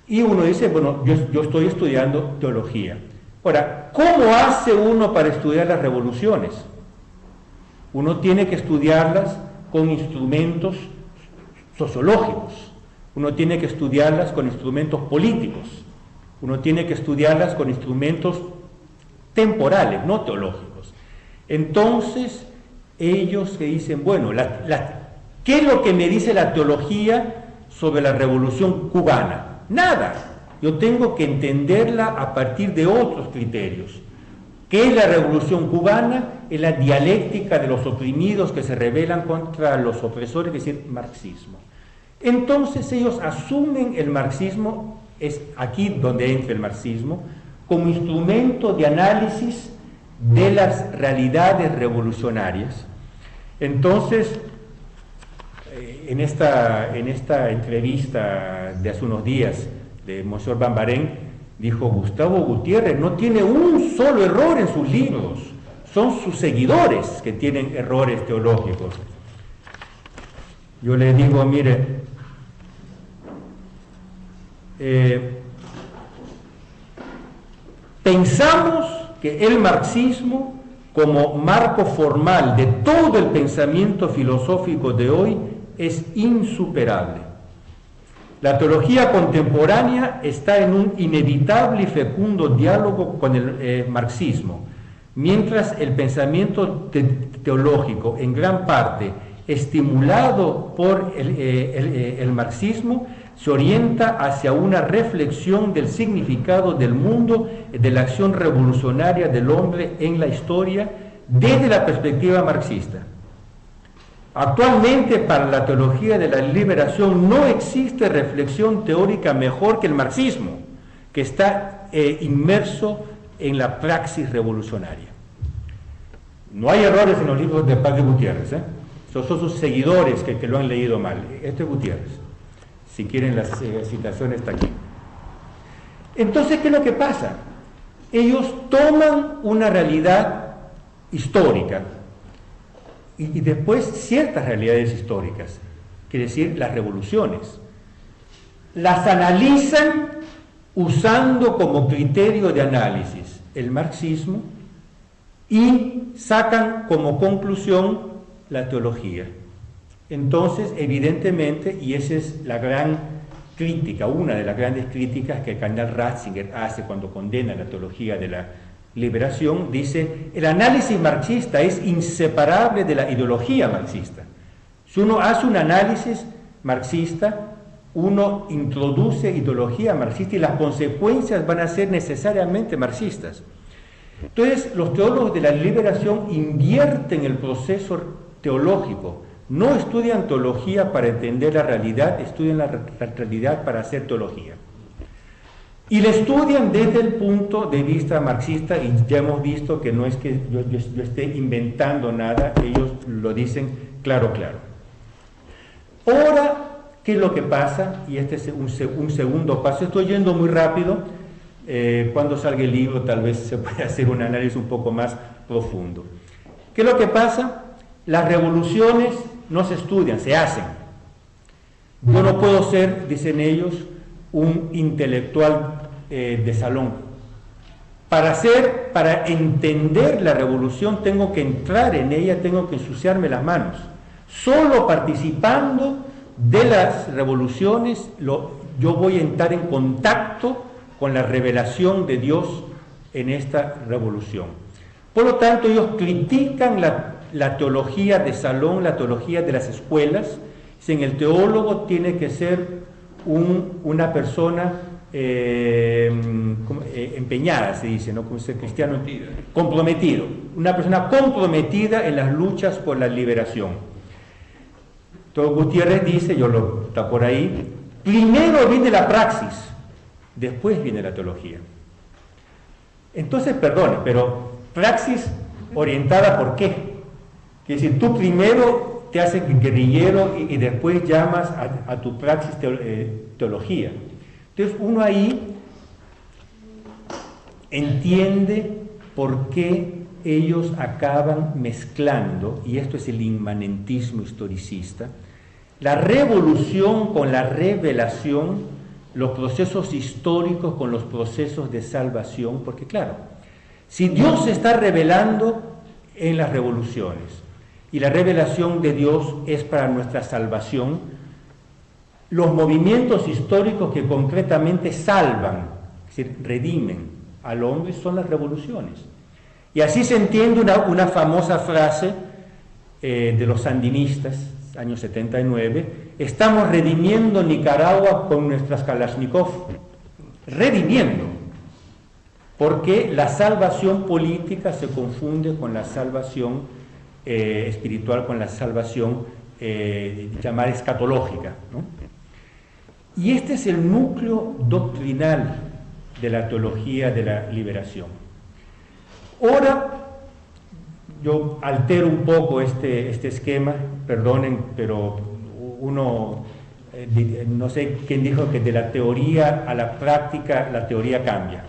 y uno dice, bueno, yo estoy estudiando teología. Ahora, ¿cómo hace uno para estudiar las revoluciones? Uno tiene que estudiarlas con instrumentos sociológicos, uno tiene que estudiarlas con instrumentos políticos, uno tiene que estudiarlas con instrumentos temporales, no teológicos. Entonces, ellos que dicen, bueno, ¿qué es lo que me dice la teología sobre la revolución cubana? Nada. Yo tengo que entenderla a partir de otros criterios. ¿Qué es la revolución cubana? Es la dialéctica de los oprimidos que se rebelan contra los opresores, es decir, marxismo. Entonces ellos asumen el marxismo, es aquí donde entra el marxismo, como instrumento de análisis de las realidades revolucionarias. Entonces, en esta entrevista de hace unos días de Monsieur Bambarén, dijo: Gustavo Gutiérrez no tiene un solo error en sus libros, son sus seguidores que tienen errores teológicos. Yo le digo, mire, pensamos que el marxismo, como marco formal de todo el pensamiento filosófico de hoy, es insuperable. La teología contemporánea está en un inevitable y fecundo diálogo con el marxismo, mientras el pensamiento teológico, en gran parte estimulado por el marxismo, se orienta hacia una reflexión del significado del mundo, de la acción revolucionaria del hombre en la historia, desde la perspectiva marxista. Actualmente, para la teología de la liberación no existe reflexión teórica mejor que el marxismo, que está inmerso en la praxis revolucionaria. No hay errores en los libros de Padre Gutiérrez, Esos son sus seguidores que lo han leído mal. Este es Gutiérrez. Si quieren, la citación está aquí. Entonces, ¿qué es lo que pasa? Ellos toman una realidad histórica y después ciertas realidades históricas, quiere decir las revoluciones, las analizan usando como criterio de análisis el marxismo y sacan como conclusión la teología. Entonces, evidentemente, y esa es la gran crítica, una de las grandes críticas que el cardenal Ratzinger hace cuando condena la teología de la liberación, dice: el análisis marxista es inseparable de la ideología marxista. Si uno hace un análisis marxista, uno introduce ideología marxista y las consecuencias van a ser necesariamente marxistas. Entonces, los teólogos de la liberación invierten el proceso teológico. No estudian teología para entender la realidad, estudian la realidad para hacer teología. Y la estudian desde el punto de vista marxista, y ya hemos visto que no es que yo esté inventando nada, ellos lo dicen claro. Ahora, ¿qué es lo que pasa? Y este es un segundo paso, estoy yendo muy rápido. Cuando salga el libro tal vez se puede hacer un análisis un poco más profundo. ¿Qué es lo que pasa? Las revoluciones no se estudian, se hacen. Yo no puedo ser, dicen ellos, un intelectual de salón. Para entender la revolución tengo que entrar en ella, tengo que ensuciarme las manos. Solo participando de las revoluciones yo voy a entrar en contacto con la revelación de Dios en esta revolución. Por lo tanto, ellos critican la teología de salón, la teología de las escuelas. Dicen, el teólogo tiene que ser una persona empeñada, se dice, ¿no? Como ser cristiano, comprometido, una persona comprometida en las luchas por la liberación. Entonces Gutiérrez dice, está por ahí, primero viene la praxis, después viene la teología. Entonces, perdone, pero praxis orientada ¿por qué? Que si tú primero te haces guerrillero y después llamas a tu praxis teología. Entonces uno ahí entiende por qué ellos acaban mezclando, y esto es el inmanentismo historicista, la revolución con la revelación, los procesos históricos con los procesos de salvación, porque claro, si Dios se está revelando en las revoluciones, y la revelación de Dios es para nuestra salvación, los movimientos históricos que concretamente salvan, es decir, redimen al hombre, son las revoluciones. Y así se entiende una famosa frase de los sandinistas, año 79, estamos redimiendo Nicaragua con nuestras Kalashnikov, redimiendo, porque la salvación política se confunde con la salvación espiritual, con la salvación llamada escatológica, ¿no? Y este es el núcleo doctrinal de la teología de la liberación. Ahora, yo altero un poco este esquema, perdonen, pero uno, no sé quién dijo que de la teoría a la práctica, la teoría cambia.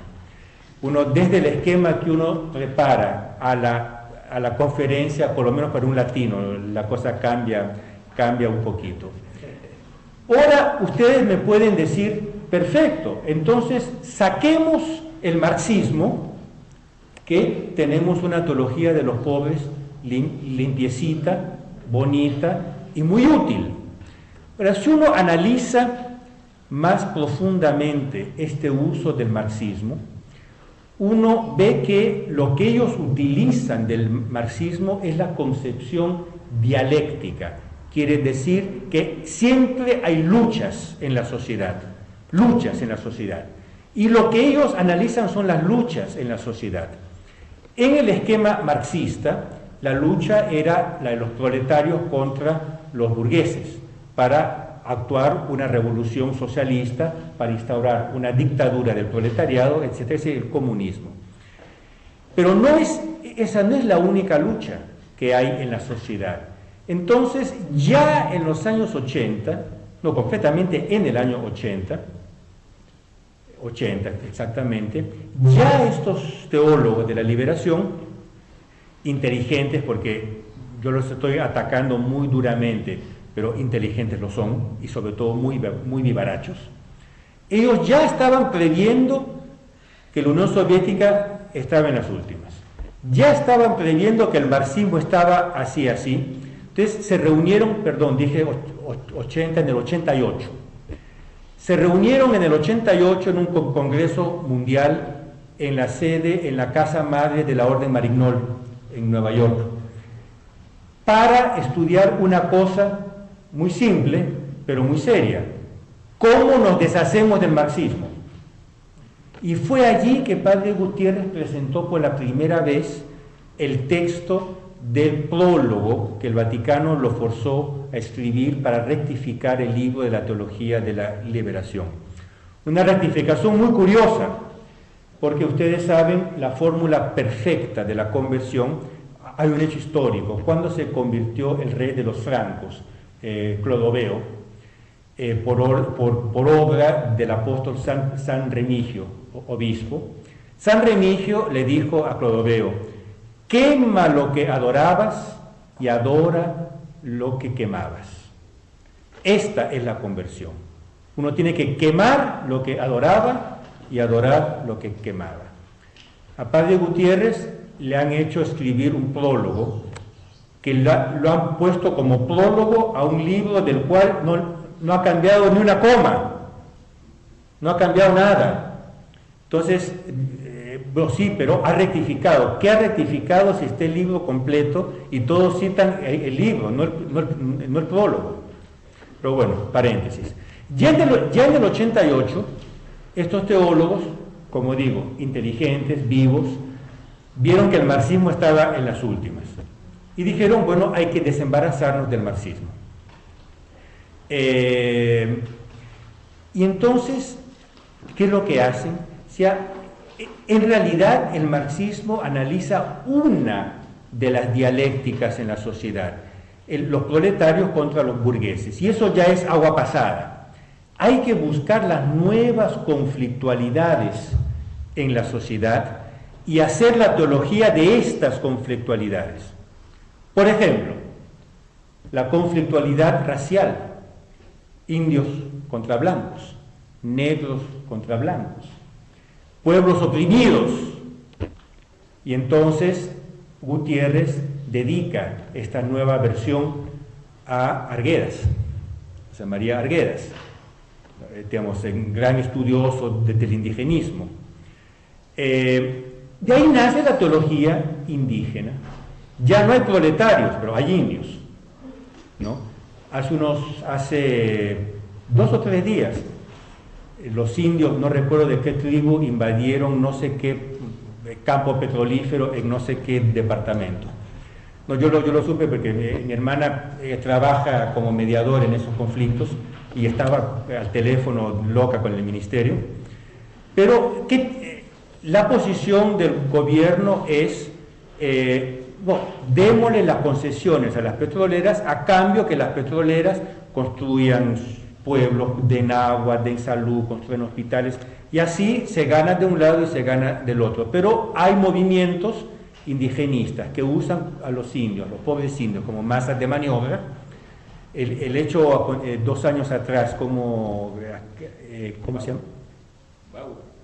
Uno, desde el esquema que uno prepara a la conferencia, por lo menos para un latino, la cosa cambia un poquito. Ahora ustedes me pueden decir, perfecto, entonces saquemos el marxismo, que tenemos una teología de los pobres limpiecita, bonita y muy útil. Pero si uno analiza más profundamente este uso del marxismo, uno ve que lo que ellos utilizan del marxismo es la concepción dialéctica. Quiere decir que siempre hay luchas en la sociedad, y lo que ellos analizan son las luchas en la sociedad. En el esquema marxista, la lucha era la de los proletarios contra los burgueses, para actuar una revolución socialista, para instaurar una dictadura del proletariado, etcétera, es el comunismo. Pero esa no es la única lucha que hay en la sociedad. Entonces, ya en los años 80, no, concretamente en el año 80 exactamente, ya estos teólogos de la liberación, inteligentes, porque yo los estoy atacando muy duramente, pero inteligentes lo son, y sobre todo muy vivarachos, ellos ya estaban previendo que la Unión Soviética estaba en las últimas, ya estaban previendo que el marxismo estaba así. Entonces se reunieron, dije 80, en el 88. Se reunieron en el 88 en un congreso mundial en la sede, en la casa madre de la Orden Marignol, en Nueva York, para estudiar una cosa muy simple, pero muy seria: ¿cómo nos deshacemos del marxismo? Y fue allí que Padre Gutiérrez presentó por la primera vez el texto del prólogo que el Vaticano lo forzó a escribir para rectificar el libro de la teología de la liberación. Una rectificación muy curiosa, porque ustedes saben la fórmula perfecta de la conversión. Hay un hecho histórico: cuando se convirtió el rey de los francos, Clodoveo, por obra del apóstol San Remigio, obispo. San Remigio le dijo a Clodoveo: quema lo que adorabas y adora lo que quemabas. Esta es la conversión. Uno tiene que quemar lo que adoraba y adorar lo que quemaba. A Padre Gutiérrez le han hecho escribir un prólogo, que lo han puesto como prólogo a un libro del cual no ha cambiado ni una coma, no ha cambiado nada. Entonces, sí, pero ha rectificado. ¿Qué ha rectificado si está el libro completo y todos citan el libro, no el prólogo? Pero bueno, paréntesis. Ya en el 88, estos teólogos, como digo, inteligentes, vivos, vieron que el marxismo estaba en las últimas y dijeron, bueno, hay que desembarazarnos del marxismo. Y entonces, ¿qué es lo que hacen? O sea, en realidad el marxismo analiza una de las dialécticas en la sociedad, los proletarios contra los burgueses, y eso ya es agua pasada. Hay que buscar las nuevas conflictualidades en la sociedad y hacer la teología de estas conflictualidades. Por ejemplo, la conflictualidad racial, indios contra blancos, negros contra blancos, pueblos oprimidos. Y entonces Gutiérrez dedica esta nueva versión a Arguedas, José María Arguedas, digamos, un gran estudioso del indigenismo. De ahí nace la teología indígena. Ya no hay proletarios, pero hay indios, ¿no? Hace 2 o 3 días, los indios, no recuerdo de qué tribu, invadieron no sé qué campo petrolífero en no sé qué departamento. No, yo lo supe porque mi hermana trabaja como mediador en esos conflictos y estaba al teléfono loca con el ministerio. Pero la posición del gobierno es, démosle las concesiones a las petroleras a cambio que las petroleras construyan pueblos, den agua, den salud, construyan hospitales, y así se gana de un lado y se gana del otro. Pero hay movimientos indigenistas que usan a los indios, los pobres indios, como masas de maniobra. El hecho 2 años atrás, ¿cómo se llama?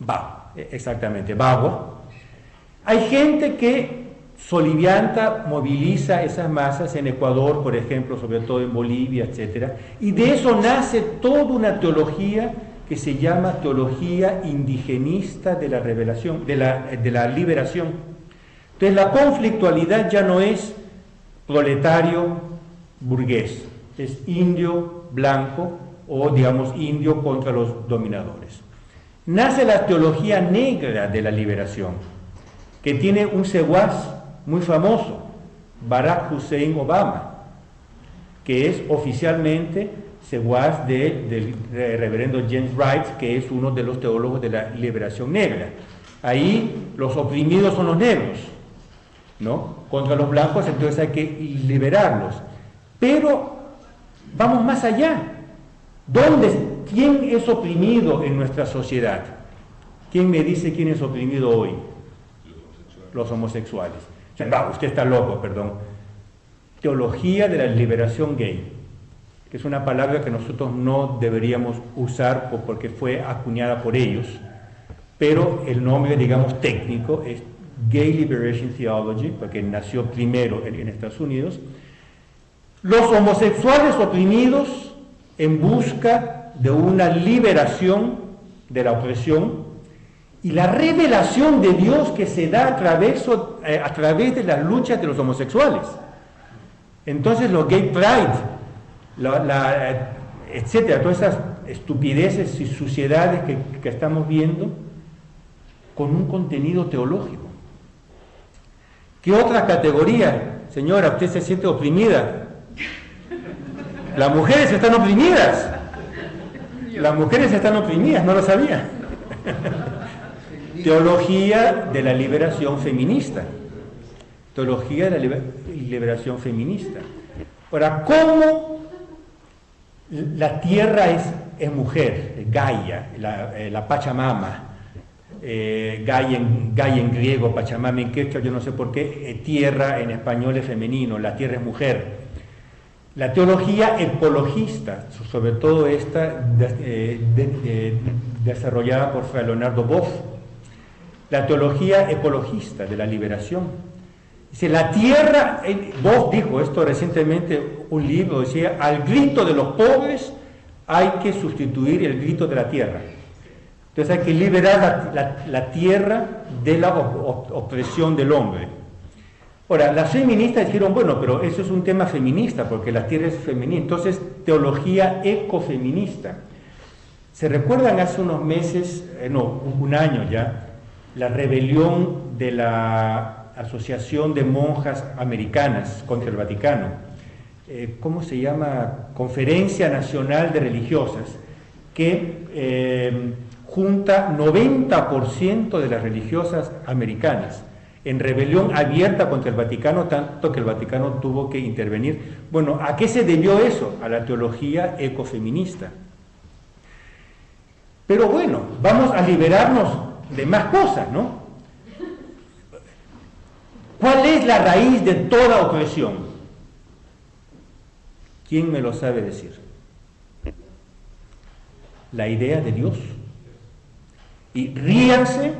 Bago, exactamente, Bago. Hay gente que solivianta, moviliza esas masas en Ecuador, por ejemplo, sobre todo en Bolivia, etc. Y de eso nace toda una teología que se llama teología indigenista de la revelación, de la liberación. Entonces la conflictualidad ya no es proletario burgués, es indio blanco o digamos indio contra los dominadores. Nace la teología negra de la liberación, que tiene un seguaz muy famoso, Barack Hussein Obama, que es oficialmente seguaz del reverendo James Wright, que es uno de los teólogos de la liberación negra. Ahí los oprimidos son los negros, ¿no? Contra los blancos, entonces hay que liberarlos. Pero vamos más allá. ¿Quién es oprimido en nuestra sociedad? ¿Quién me dice quién es oprimido hoy? Los homosexuales. O sea, no, usted está loco, perdón. Teología de la liberación gay, que es una palabra que nosotros no deberíamos usar porque fue acuñada por ellos, pero el nombre, digamos, técnico es Gay Liberation Theology, porque nació primero en Estados Unidos. Los homosexuales oprimidos en busca de una liberación de la opresión y la revelación de Dios que se da a través de las luchas de los homosexuales. Entonces los gay pride, etcétera, todas esas estupideces y suciedades que estamos viendo con un contenido teológico. ¿Qué otra categoría? Señora, usted se siente oprimida. Las mujeres están oprimidas. Las mujeres están oprimidas, no lo sabía. Teología de la liberación feminista. Teología de la liberación feminista. Ahora, ¿cómo La tierra es mujer, Gaia, la Pachamama, Gaia en griego, Pachamama en quechua, yo no sé por qué, tierra en español es femenino, la tierra es mujer. La teología ecologista, sobre todo esta desarrollada por Fray Leonardo Boff, la teología ecologista de la liberación. Dice, la tierra, Boff dijo esto recientemente, un libro, decía, al grito de los pobres hay que sustituir el grito de la tierra. Entonces hay que liberar la tierra de la opresión del hombre. Ahora, las feministas dijeron, bueno, pero eso es un tema feminista, porque la tierra es femenina. Entonces, teología ecofeminista. ¿Se recuerdan hace unos meses, un año ya, la rebelión de la Asociación de Monjas Americanas contra el Vaticano? ¿Cómo se llama? Conferencia Nacional de Religiosas, que junta 90% de las religiosas americanas en rebelión abierta contra el Vaticano, tanto que el Vaticano tuvo que intervenir. Bueno, ¿a qué se debió eso? A la teología ecofeminista. Pero bueno, vamos a liberarnos de más cosas, ¿no? ¿Cuál es la raíz de toda opresión? ¿Quién me lo sabe decir? La idea de Dios. Y ríanse,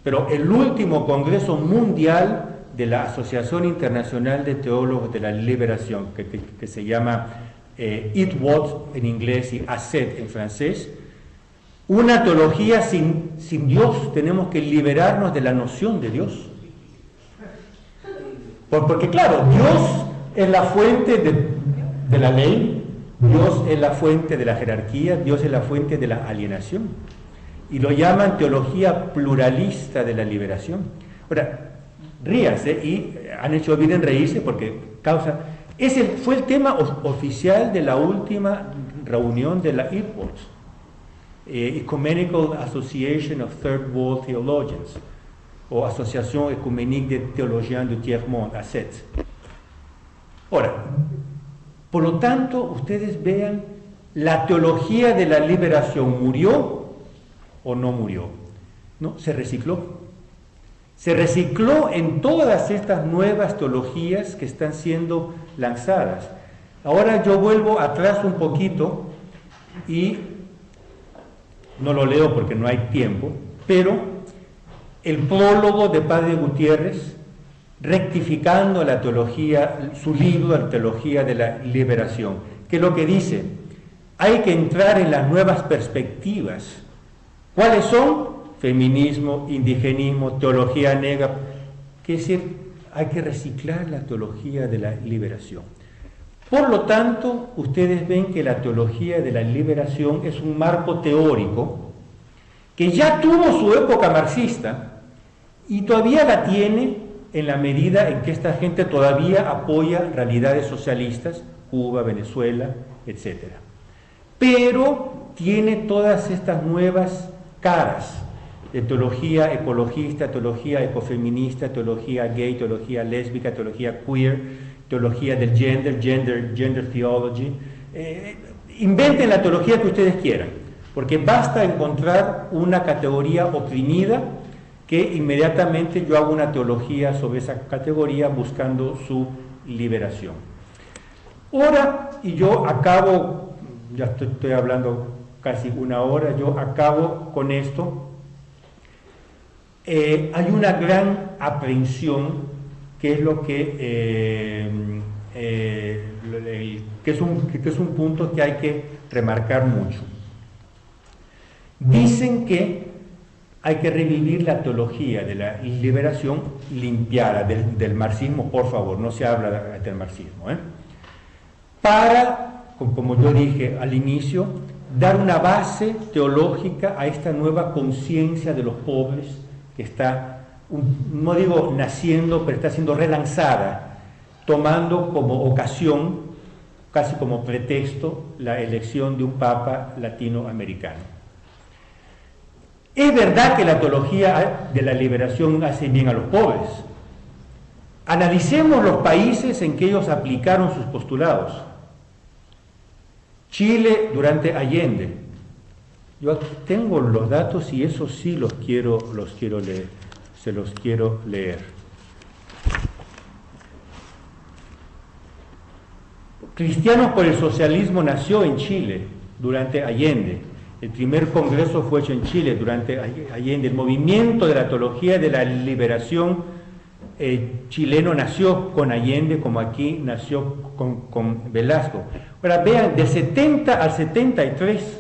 pero el último Congreso Mundial de la Asociación Internacional de Teólogos de la Liberación, que se llama ITWOT en inglés y ACET en francés, una teología sin Dios. Tenemos que liberarnos de la noción de Dios. Porque claro, Dios es la fuente de la ley, Dios es la fuente de la jerarquía, Dios es la fuente de la alienación. Y lo llaman teología pluralista de la liberación. Ahora, ríanse, y han hecho bien en reírse porque causa... fue el tema oficial de la última reunión de la IPOT, Ecumenical Association of Third World Theologians, o Asociación Ecumenique de Théologiens du Tiers-Monde, ACET. Ahora, por lo tanto, ustedes vean, la teología de la liberación murió o no murió. No, se recicló. Se recicló en todas estas nuevas teologías que están siendo lanzadas. Ahora yo vuelvo atrás un poquito y no lo leo porque no hay tiempo, pero el prólogo de Padre Gutiérrez, rectificando la teología, su libro, la teología de la liberación, que es lo que dice: hay que entrar en las nuevas perspectivas. ¿Cuáles son? Feminismo, indigenismo, teología negra. Es decir, hay que reciclar la teología de la liberación. Por lo tanto, ustedes ven que la teología de la liberación es un marco teórico que ya tuvo su época marxista y todavía la tiene en la medida en que esta gente todavía apoya realidades socialistas, Cuba, Venezuela, etc. Pero tiene todas estas nuevas caras de teología ecologista, teología ecofeminista, teología gay, teología lésbica, teología queer, teología del gender theology. Inventen la teología que ustedes quieran, porque basta encontrar una categoría oprimida que inmediatamente yo hago una teología sobre esa categoría buscando su liberación. Ahora, y yo acabo, ya estoy hablando casi una hora, yo acabo con esto. Hay una gran aprehensión, que es lo que es un punto que hay que remarcar mucho. Dicen que hay que revivir la teología de la liberación limpiada del marxismo, por favor, no se habla del marxismo, para, como yo dije al inicio, dar una base teológica a esta nueva conciencia de los pobres que está, no digo naciendo, pero está siendo relanzada, tomando como ocasión, casi como pretexto, la elección de un papa latinoamericano. Es verdad que la teología de la liberación hace bien a los pobres. Analicemos los países en que ellos aplicaron sus postulados. Chile durante Allende. Yo aquí tengo los datos y esos sí los quiero leer, se los quiero leer. Cristianos por el Socialismo nació en Chile durante Allende. El primer congreso fue hecho en Chile durante Allende. El movimiento de la teología de la liberación chileno nació con Allende, como aquí nació con Velasco. Ahora vean, de 70 al 73,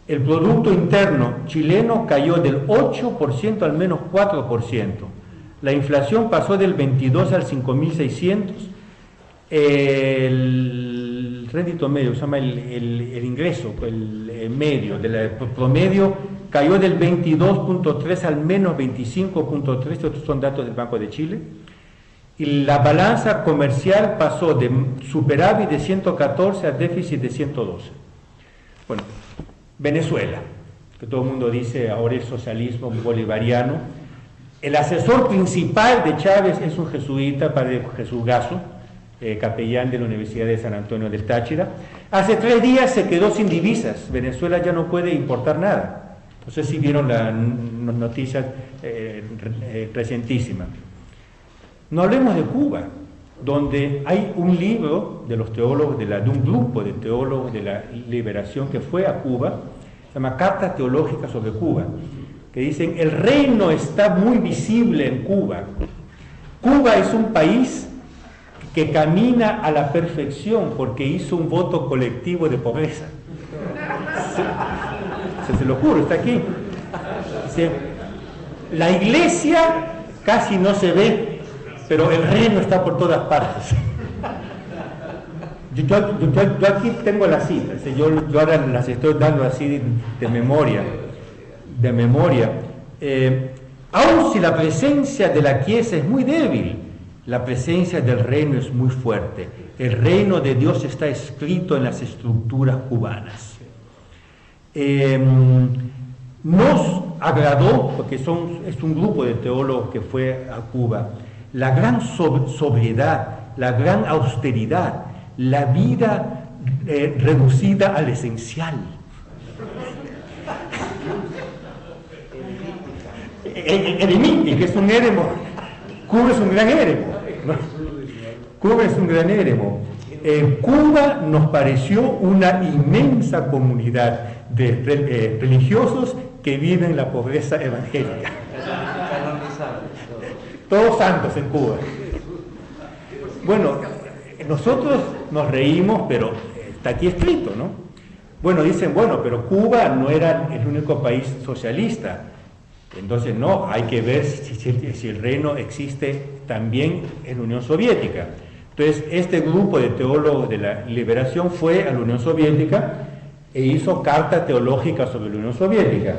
el Producto Interno chileno cayó del 8% al menos 4%. La inflación pasó del 22 al 5.600. El rédito medio, se llama el ingreso, el medio, del promedio, cayó del 22.3 al menos 25.3, estos son datos del Banco de Chile, y la balanza comercial pasó de superávit de 114 a déficit de 112. Bueno, Venezuela, que todo el mundo dice ahora es socialismo bolivariano. El asesor principal de Chávez es un jesuita, padre Jesús Gasso, capellán de la Universidad de San Antonio del Táchira. Hace 3 días se quedó sin divisas. Venezuela ya no puede importar nada. No sé si vieron la noticia recientísima. No hablemos de Cuba, donde hay un libro de los teólogos, de un grupo de teólogos de la liberación que fue a Cuba, se llama Carta Teológica sobre Cuba, que dicen: el reino está muy visible en Cuba. Cuba es un país que camina a la perfección porque hizo un voto colectivo de pobreza. Se lo juro, está aquí. Dice, la iglesia casi no se ve, pero el reino está por todas partes. Yo aquí tengo las citas, yo ahora las estoy dando así de memoria. Aun si la presencia de la Chiesa es muy débil, la presencia del reino es muy fuerte. El reino de Dios está escrito en las estructuras cubanas. Nos agradó, porque es un grupo de teólogos que fue a Cuba, la gran sobriedad, la gran austeridad, la vida reducida al esencial. Eremítica, que es un eremo. Cuba es un gran eremo. Cuba es un gran eremo. Cuba nos pareció una inmensa comunidad de religiosos que viven la pobreza evangélica. Todos santos en Cuba. Bueno, nosotros nos reímos, pero está aquí escrito, ¿no? Bueno, dicen, bueno, pero Cuba no era el único país socialista. Entonces, no, hay que ver si el reino existe también en la Unión Soviética. Entonces, este grupo de teólogos de la liberación fue a la Unión Soviética e hizo carta teológica sobre la Unión Soviética.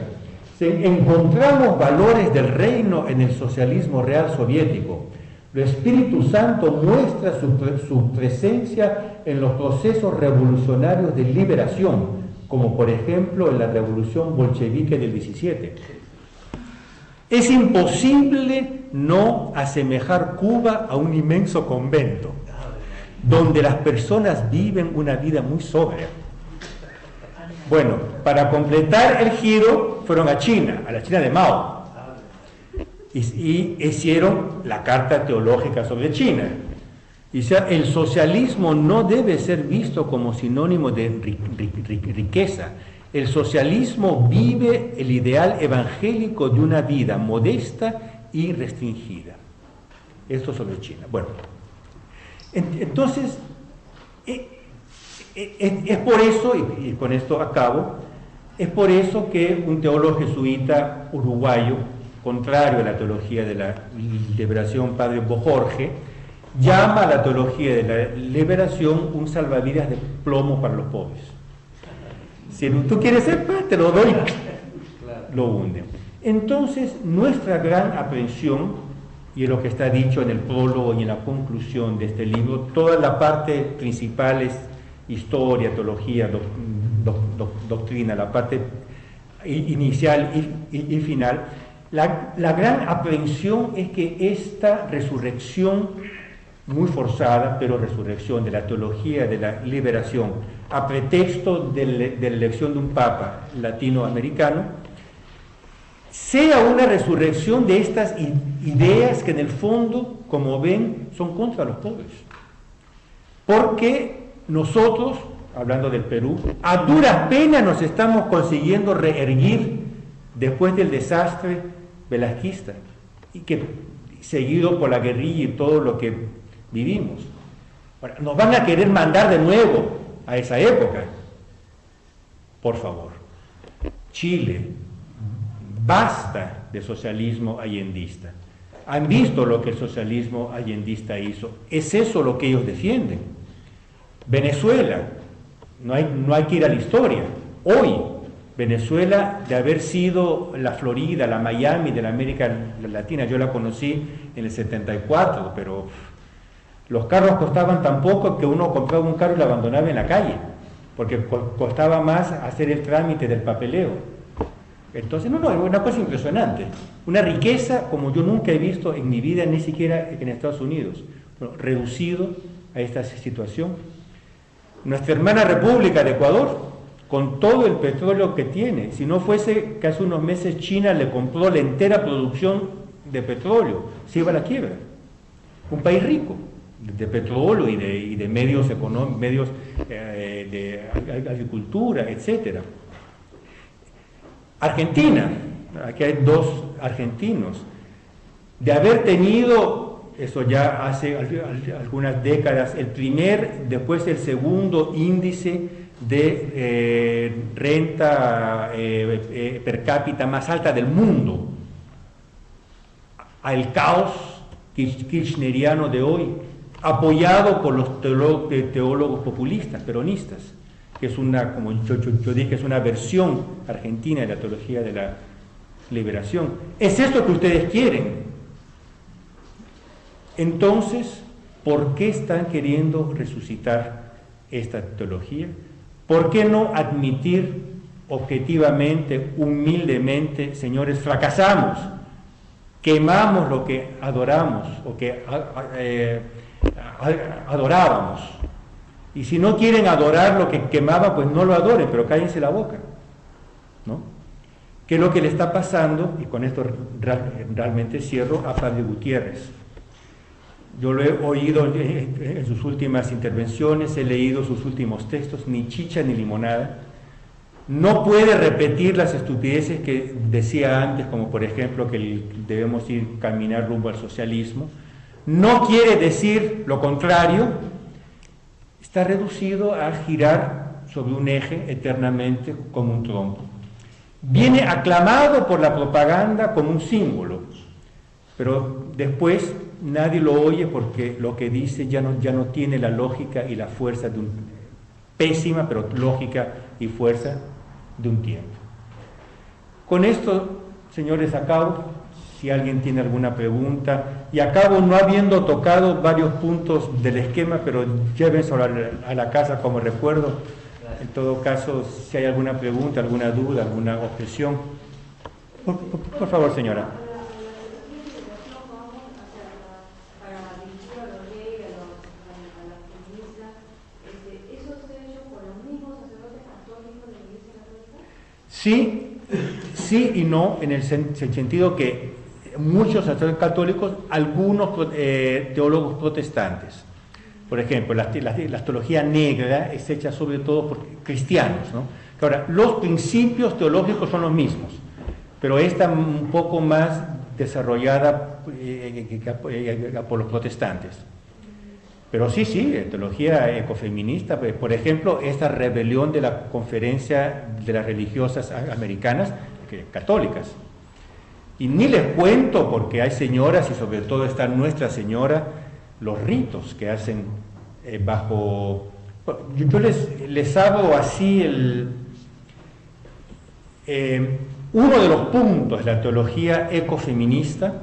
Encontramos valores del reino en el socialismo real soviético. El Espíritu Santo muestra su presencia en los procesos revolucionarios de liberación, como por ejemplo en la revolución bolchevique del 17. Es imposible no asemejar Cuba a un inmenso convento, donde las personas viven una vida muy sobria. Bueno, para completar el giro fueron a China, a la China de Mao, y hicieron la Carta Teológica sobre China. Y sea, el socialismo no debe ser visto como sinónimo de riqueza. El socialismo vive el ideal evangélico de una vida modesta y restringida. Esto sobre China. Bueno, entonces, es por eso, y con esto acabo, es por eso que un teólogo jesuita uruguayo, contrario a la teología de la liberación, padre Bojorge, llama a la teología de la liberación un salvavidas de plomo para los pobres. Si tú quieres ser paz, te lo doy, lo hunde. Entonces, nuestra gran aprehensión, y es lo que está dicho en el prólogo y en la conclusión de este libro, toda la parte principal es historia, teología, doctrina, la parte inicial y final. La gran aprehensión es que esta resurrección muy forzada, pero resurrección de la teología de la liberación, a pretexto de la elección de un papa latinoamericano, sea una resurrección de estas ideas que en el fondo, como ven, son contra los pobres. Porque nosotros, hablando del Perú, a duras penas nos estamos consiguiendo reerguir después del desastre velasquista, y que seguido por la guerrilla y todo lo que vivimos. Ahora, nos van a querer mandar de nuevo a esa época. Por favor, Chile, basta de socialismo allendista. Han visto lo que el socialismo allendista hizo. Es eso lo que ellos defienden. Venezuela, no hay que ir a la historia. Hoy, Venezuela, de haber sido la Florida, la Miami de la América Latina, yo la conocí en el 74, pero los carros costaban tan poco que uno compraba un carro y lo abandonaba en la calle, porque costaba más hacer el trámite del papeleo. Entonces, no, una cosa impresionante, una riqueza como yo nunca he visto en mi vida, ni siquiera en Estados Unidos, bueno, reducido a esta situación. Nuestra hermana República de Ecuador, con todo el petróleo que tiene, si no fuese que hace unos meses China le compró la entera producción de petróleo, se iba a la quiebra. Un país rico de petróleo y de medios económicos, medios de agricultura, etcétera. Argentina, aquí hay dos argentinos, de haber tenido, eso ya hace algunas décadas, el primer, después el segundo índice de renta per cápita más alta del mundo, al caos kirchneriano de hoy, apoyado por los teólogos populistas, peronistas, que es una, como yo dije, es una versión argentina de la teología de la liberación. ¿Es esto que ustedes quieren? Entonces, ¿por qué están queriendo resucitar esta teología? ¿Por qué no admitir objetivamente, humildemente, señores, fracasamos, quemamos lo que adoramos o que adorábamos? Y si no quieren adorar lo que quemaba, pues no lo adoren, pero cállense la boca, ¿no? ¿Qué es lo que le está pasando? Y con esto realmente cierro, a Fabio Gutiérrez. Yo lo he oído en sus últimas intervenciones, he leído sus últimos textos, ni chicha ni limonada. No puede repetir las estupideces que decía antes, como por ejemplo que debemos caminar rumbo al socialismo. No quiere decir lo contrario. Está reducido a girar sobre un eje eternamente como un trompo. Viene aclamado por la propaganda como un símbolo, pero después nadie lo oye porque lo que dice ya no tiene la lógica y la fuerza de pésima, pero lógica y fuerza de un tiempo. Con esto, señores, acabo. Si alguien tiene alguna pregunta, y acabo no habiendo tocado varios puntos del esquema, pero llévenselo a la casa como recuerdo. En todo caso, si hay alguna pregunta, alguna duda, alguna objeción, por favor, señora. Sí, sí y no, en el sentido que muchos sacerdotes católicos, algunos teólogos protestantes. Por ejemplo, la teología negra es hecha sobre todo por cristianos, ¿no? Ahora, los principios teológicos son los mismos, pero esta un poco más desarrollada por los protestantes. Pero sí, teología ecofeminista, por ejemplo, esta rebelión de la Conferencia de las Religiosas Americanas, católicas. Y ni les cuento, porque hay señoras, y sobre todo está Nuestra Señora, los ritos que hacen bajo... Yo les hago así uno de los puntos de la teología ecofeminista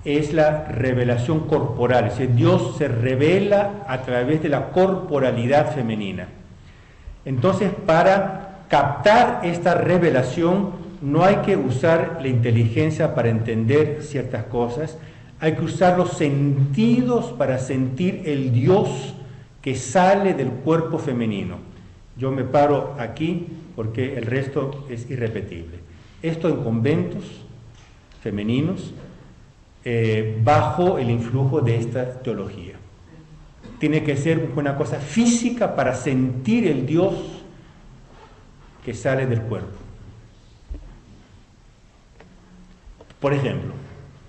es la revelación corporal, es decir, Dios se revela a través de la corporalidad femenina. Entonces, para captar esta revelación no hay que usar la inteligencia para entender ciertas cosas, Hay que usar los sentidos para sentir el Dios que sale del cuerpo femenino. Yo me paro aquí porque el resto es irrepetible. Esto en conventos femeninos, bajo el influjo de esta teología. Tiene que ser una cosa física para sentir el Dios que sale del cuerpo. Por ejemplo,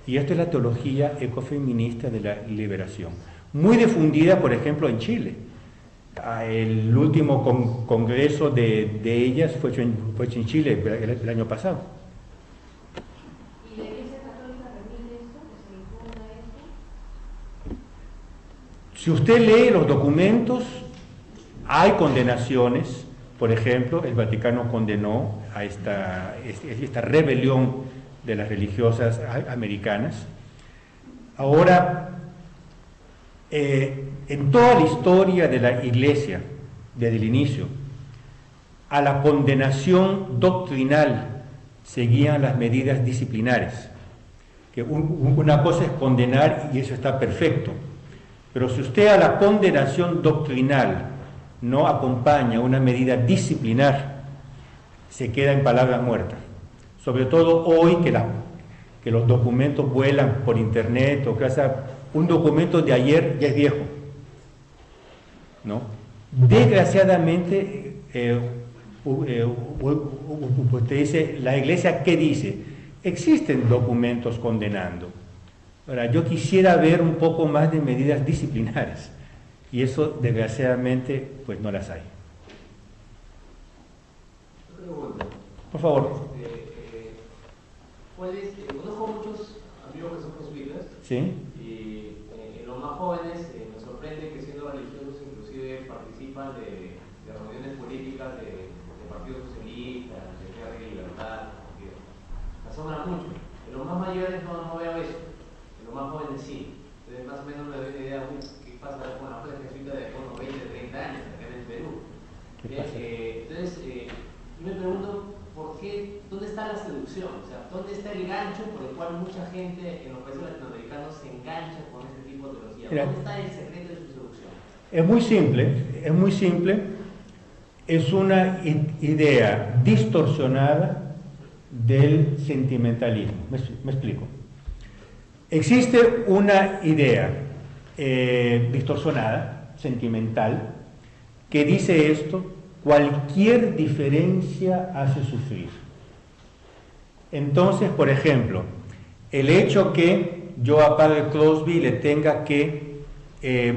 y esto es la teología ecofeminista de la liberación, muy difundida, por ejemplo, en Chile. El último congreso de ellas fue hecho en Chile el año pasado. ¿Y la Iglesia Católica permite esto? ¿Que se imponga esto? Si usted lee los documentos, hay condenaciones. Por ejemplo, el Vaticano condenó a esta rebelión de las religiosas americanas. Ahora, en toda la historia de la Iglesia, desde el inicio, a la condenación doctrinal seguían las medidas disciplinares. Que una cosa es condenar y eso está perfecto, pero si usted a la condenación doctrinal no acompaña una medida disciplinar, se queda en palabras muertas. Sobre todo hoy que los documentos vuelan por internet, o que un documento de ayer ya es viejo, ¿no? Desgraciadamente, usted dice, ¿la Iglesia qué dice? Existen documentos condenando. Ahora, yo quisiera ver un poco más de medidas disciplinares, y eso desgraciadamente pues no las hay. Por favor. Conozco muchos amigos que son jesuitas. ¿Sí? Y en los más jóvenes me sorprende que siendo religiosos inclusive participan de reuniones políticas de partidos socialistas, de Guerra y Libertad. Me asombra mucho. En los más mayores no veo eso. En los más jóvenes sí. Entonces más o menos me doy una idea de qué pasa con la fe jesuita de unos 20, 30 años acá en el Perú. Entonces, yo me pregunto, ¿por qué? ¿Dónde está la seducción? O sea, ¿dónde está el gancho por el cual mucha gente en los países latinoamericanos se engancha con este tipo de teología? ¿Dónde está el secreto de su seducción? Es muy simple. Es una idea distorsionada del sentimentalismo. Me explico. Existe una idea distorsionada, sentimental, que dice esto: cualquier diferencia hace sufrir. Entonces, por ejemplo, el hecho que yo a Padre Crosby le tenga que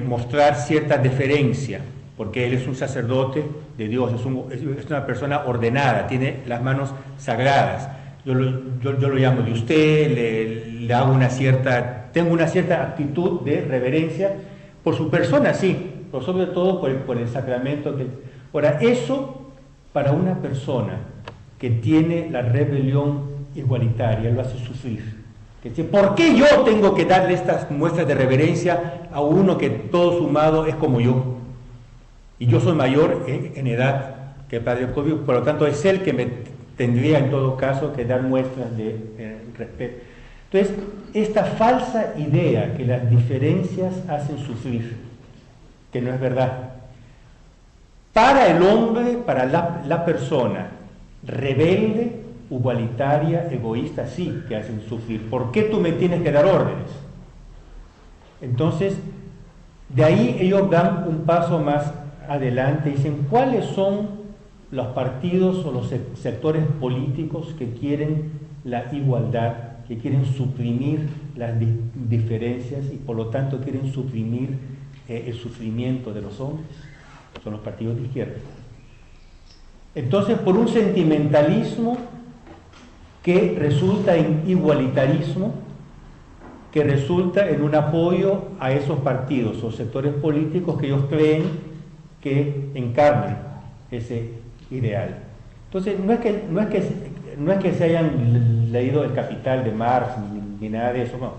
mostrar cierta deferencia, porque él es un sacerdote de Dios, es una persona ordenada, tiene las manos sagradas. Yo lo llamo de usted, le hago tengo una cierta actitud de reverencia por su persona, sí, pero sobre todo por el sacramento que... Ahora, eso para una persona que tiene la rebelión igualitaria lo hace sufrir. ¿Por qué yo tengo que darle estas muestras de reverencia a uno que todo sumado es como yo? Y yo soy mayor en edad que el Padre Crosby, por lo tanto es él que me tendría en todo caso que dar muestras de respeto. Entonces, esta falsa idea que las diferencias hacen sufrir, que no es verdad. Para el hombre, para la persona rebelde, igualitaria, egoísta, sí que hacen sufrir. ¿Por qué tú me tienes que dar órdenes? Entonces, de ahí ellos dan un paso más adelante y dicen, ¿cuáles son los partidos o los sectores políticos que quieren la igualdad, que quieren suprimir las diferencias y por lo tanto quieren suprimir el sufrimiento de los hombres? Son los partidos de izquierda. Entonces, por un sentimentalismo que resulta en igualitarismo, que resulta en un apoyo a esos partidos o sectores políticos que ellos creen que encarnan ese ideal. Entonces, no es que se hayan leído El Capital de Marx ni nada de eso, no.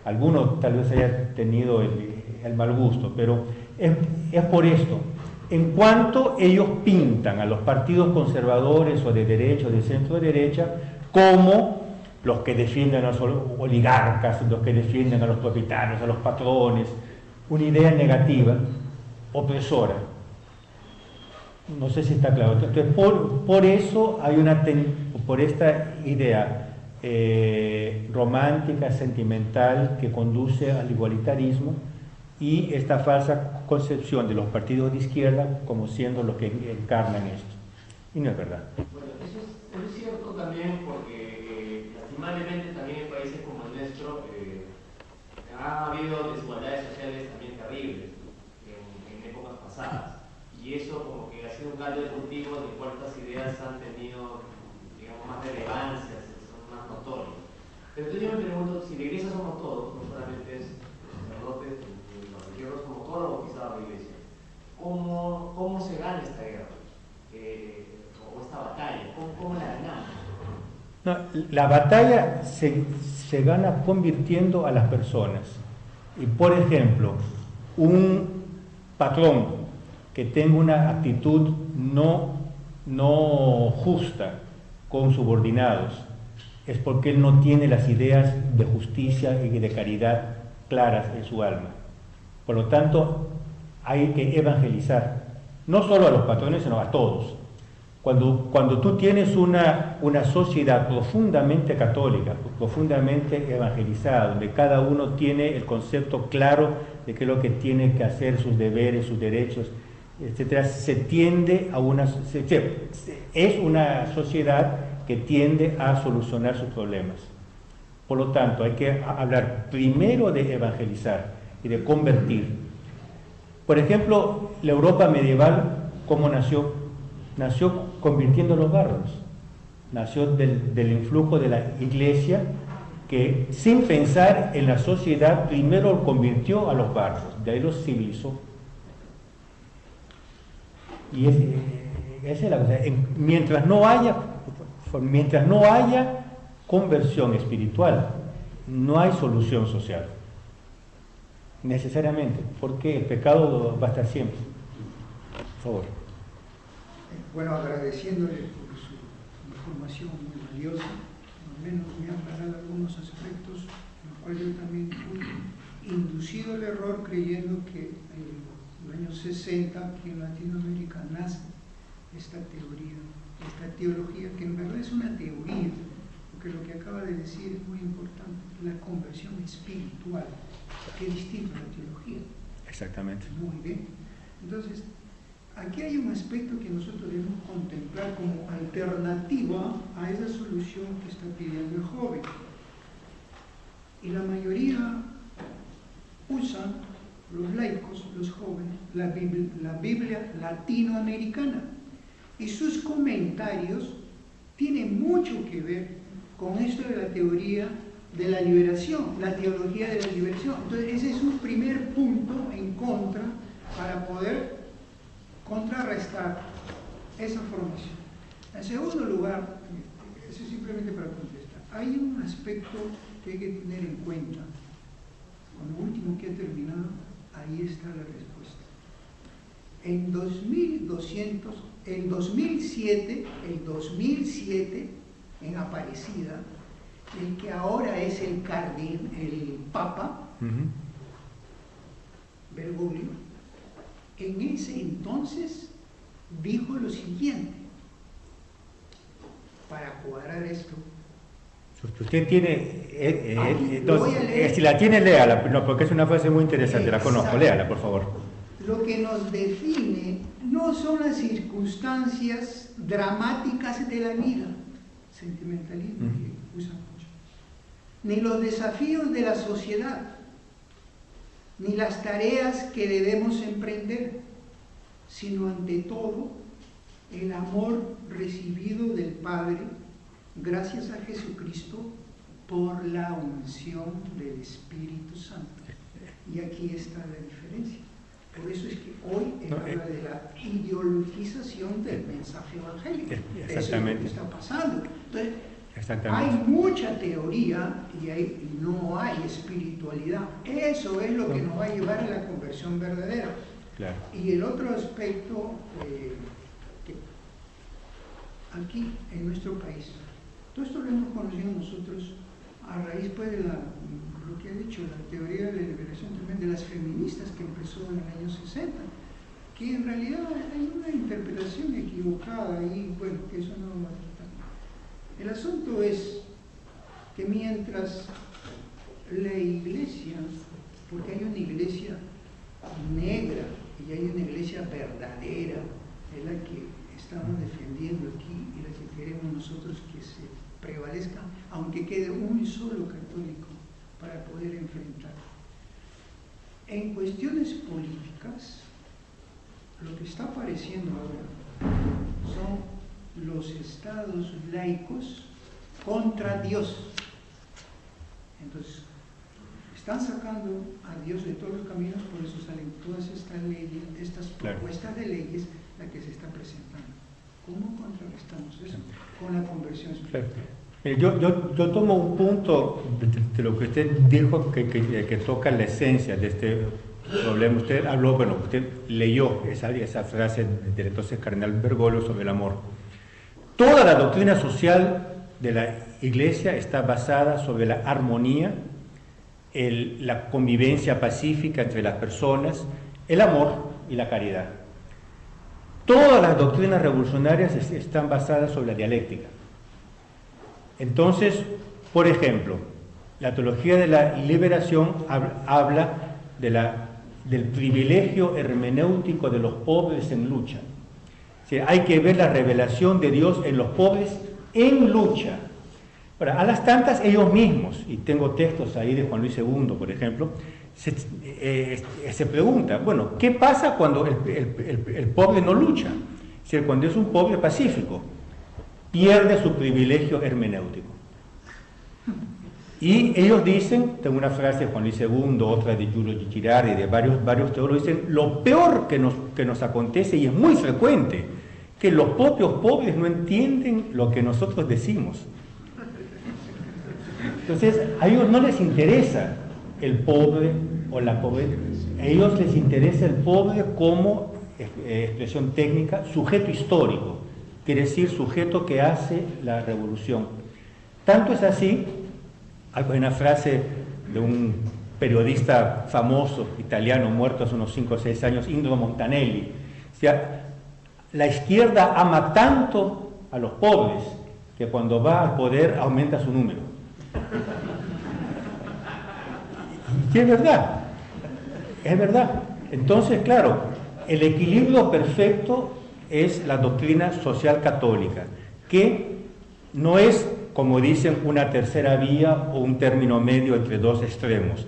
Algunos tal vez hayan tenido el mal gusto, pero es por esto. En cuanto ellos pintan a los partidos conservadores o de derecha o de centro derecha como los que defienden a los oligarcas, los que defienden a los propietarios, a los patrones, una idea negativa, opresora. No sé si está claro. Entonces, por eso hay por esta idea romántica, sentimental, que conduce al igualitarismo, y esta falsa concepción de los partidos de izquierda como siendo los que encarnan esto. Y no es verdad. Bueno, eso es cierto también porque lastimablemente también en países como el nuestro ha habido desigualdades sociales también terribles en épocas pasadas. Y eso como que ha sido un caldo de cultivo de cual estas ideas han tenido, digamos, más relevancia, son más notorias. Pero entonces yo me pregunto, si la iglesia somos todos, no solamente es sacerdotes, los religiosos, somos todos los bautizados de la iglesia, ¿cómo se gana esta guerra? O esta batalla, ¿cómo la ganamos? No, la batalla se gana convirtiendo a las personas. Y por ejemplo, un patrón que tenga una actitud no justa con subordinados es porque él no tiene las ideas de justicia y de caridad claras en su alma. Por lo tanto, hay que evangelizar, no solo a los patrones, sino a todos. Cuando tú tienes una sociedad profundamente católica, profundamente evangelizada, donde cada uno tiene el concepto claro de qué es lo que tiene que hacer, sus deberes, sus derechos, etcétera, se tiende a es una sociedad que tiende a solucionar sus problemas. Por lo tanto, hay que hablar primero de evangelizar y de convertir. Por ejemplo, la Europa medieval, ¿cómo nació? Nació convirtiendo a los bárbaros. Nació del influjo de la iglesia, que sin pensar en la sociedad primero convirtió a los bárbaros, de ahí los civilizó. Y esa es la cosa. Mientras no haya conversión espiritual, no hay solución social, necesariamente, porque el pecado va a estar siempre. Por favor. Bueno, agradeciéndole por su información muy valiosa, al menos me ha aclarado algunos aspectos en los cuales yo también fui inducido al error creyendo que en los años 60 aquí en Latinoamérica nace esta teoría, esta teología, que en verdad es una teoría, porque lo que acaba de decir es muy importante, la conversión espiritual, que es distinto a la teología. Exactamente. Muy bien. Entonces, aquí hay un aspecto que nosotros debemos contemplar como alternativa a esa solución que está pidiendo el joven. Y la mayoría usan, los laicos, los jóvenes, la Biblia latinoamericana. Y sus comentarios tienen mucho que ver con esto de la teoría de la liberación, la teología de la liberación. Entonces, ese es un primer punto en contra para poder contrarrestar esa formación. En segundo lugar, eso es simplemente para contestar, hay un aspecto que hay que tener en cuenta. Con lo último que he terminado, ahí está la respuesta. En 2007, en Aparecida, el que ahora es el Papa, Bergoglio, en ese entonces dijo lo siguiente, para cuadrar esto. Usted tiene, si la tiene, léala, no, porque es una frase muy interesante, la conozco, léala, por favor. Lo que nos define no son las circunstancias dramáticas de la vida, sentimentalismo que usan mucho, ni los desafíos de la sociedad, ni las tareas que debemos emprender, sino ante todo el amor recibido del Padre gracias a Jesucristo por la unción del Espíritu Santo. Y aquí está la diferencia. Por eso es que hoy habla de la ideologización del mensaje evangélico. Eso es lo que está pasando. Entonces, hay mucha teoría y no hay espiritualidad. Eso es lo que nos va a llevar a la conversión verdadera. Claro. Y el otro aspecto, que aquí en nuestro país, Todo esto lo hemos conocido nosotros a raíz pues, de lo que ha dicho la teoría de la liberación también de las feministas que empezó en el año 60, que en realidad hay una interpretación equivocada y bueno, que eso no va a tratar. El asunto es que mientras la iglesia, porque hay una iglesia negra y hay una iglesia verdadera, es la que estamos defendiendo aquí y la que queremos nosotros que se prevalezca, aunque quede un solo católico para poder enfrentar. En cuestiones políticas, lo que está apareciendo ahora son los estados laicos contra Dios. Entonces, están sacando a Dios de todos los caminos, por eso salen todas estas leyes, estas propuestas de leyes, la que se está presentando. ¿Cómo contrarrestamos eso? Con la conversión espiritual. Yo tomo un punto de lo que usted dijo que toca la esencia de este problema. Usted habló, bueno, usted leyó esa frase del entonces cardenal Bergoglio sobre el amor. Toda la doctrina social de la Iglesia está basada sobre la armonía, la convivencia pacífica entre las personas, el amor y la caridad. Todas las doctrinas revolucionarias están basadas sobre la dialéctica. Entonces, por ejemplo, la teología de la liberación habla del privilegio hermenéutico de los pobres en lucha. O sea, hay que ver la revelación de Dios en los pobres en lucha. Ahora, a las tantas, ellos mismos, y tengo textos ahí de Juan Luis II, por ejemplo, se pregunta, bueno, ¿qué pasa cuando el pobre no lucha? Es decir, cuando es un pobre pacífico, pierde su privilegio hermenéutico. Y ellos dicen, tengo una frase de Juan Luis II, otra de Giulio Girardi, de varios teólogos, dicen, lo peor que nos acontece, y es muy frecuente, que los propios pobres no entienden lo que nosotros decimos. Entonces, a ellos no les interesa el pobre o la pobreza, a ellos les interesa el pobre como expresión técnica, sujeto histórico, quiere decir sujeto que hace la revolución. Tanto es así, hay una frase de un periodista famoso italiano muerto hace unos 5 o 6 años, Indro Montanelli, o sea, la izquierda ama tanto a los pobres que cuando va al poder aumenta su número. Y es verdad, es verdad. Entonces, claro, el equilibrio perfecto es la doctrina social católica, que no es, como dicen, una tercera vía o un término medio entre dos extremos.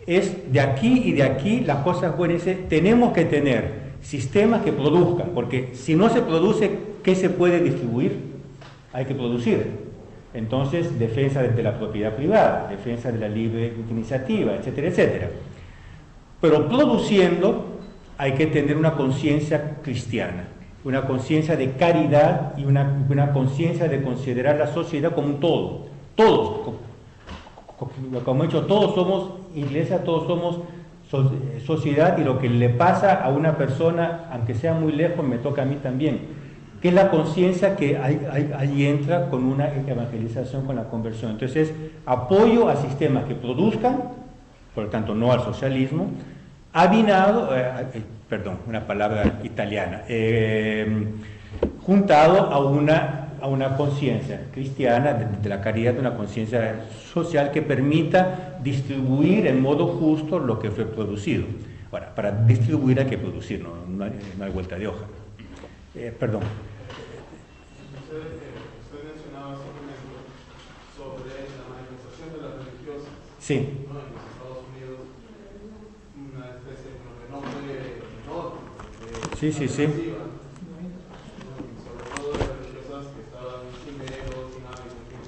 Es de aquí y de aquí las cosas buenas. Tenemos que tener sistemas que produzcan, porque si no se produce, ¿qué se puede distribuir? Hay que producir. Entonces, defensa de la propiedad privada, defensa de la libre iniciativa, etcétera, etcétera. Pero produciendo hay que tener una conciencia cristiana, una conciencia de caridad y una conciencia de considerar la sociedad como un todo. Todos, como he dicho, todos somos iglesia, todos somos sociedad, y lo que le pasa a una persona, aunque sea muy lejos, me toca a mí también, que es la conciencia que ahí entra con una evangelización, con la conversión. Entonces, apoyo a sistemas que produzcan, por lo tanto no al socialismo, avinado, una palabra italiana, juntado a una conciencia cristiana de la caridad, de una conciencia social que permita distribuir en modo justo lo que fue producido. Ahora, para distribuir hay que producir, no hay vuelta de hoja. Perdón. Usted mencionaba hace un momento sobre la manifestación de las religiosas. Sí. ¿No? En los Estados Unidos, una especie de renombre enorme. Sí. Sobre todo de religiosas que estaban sin dedos, sin hábitos, en fin.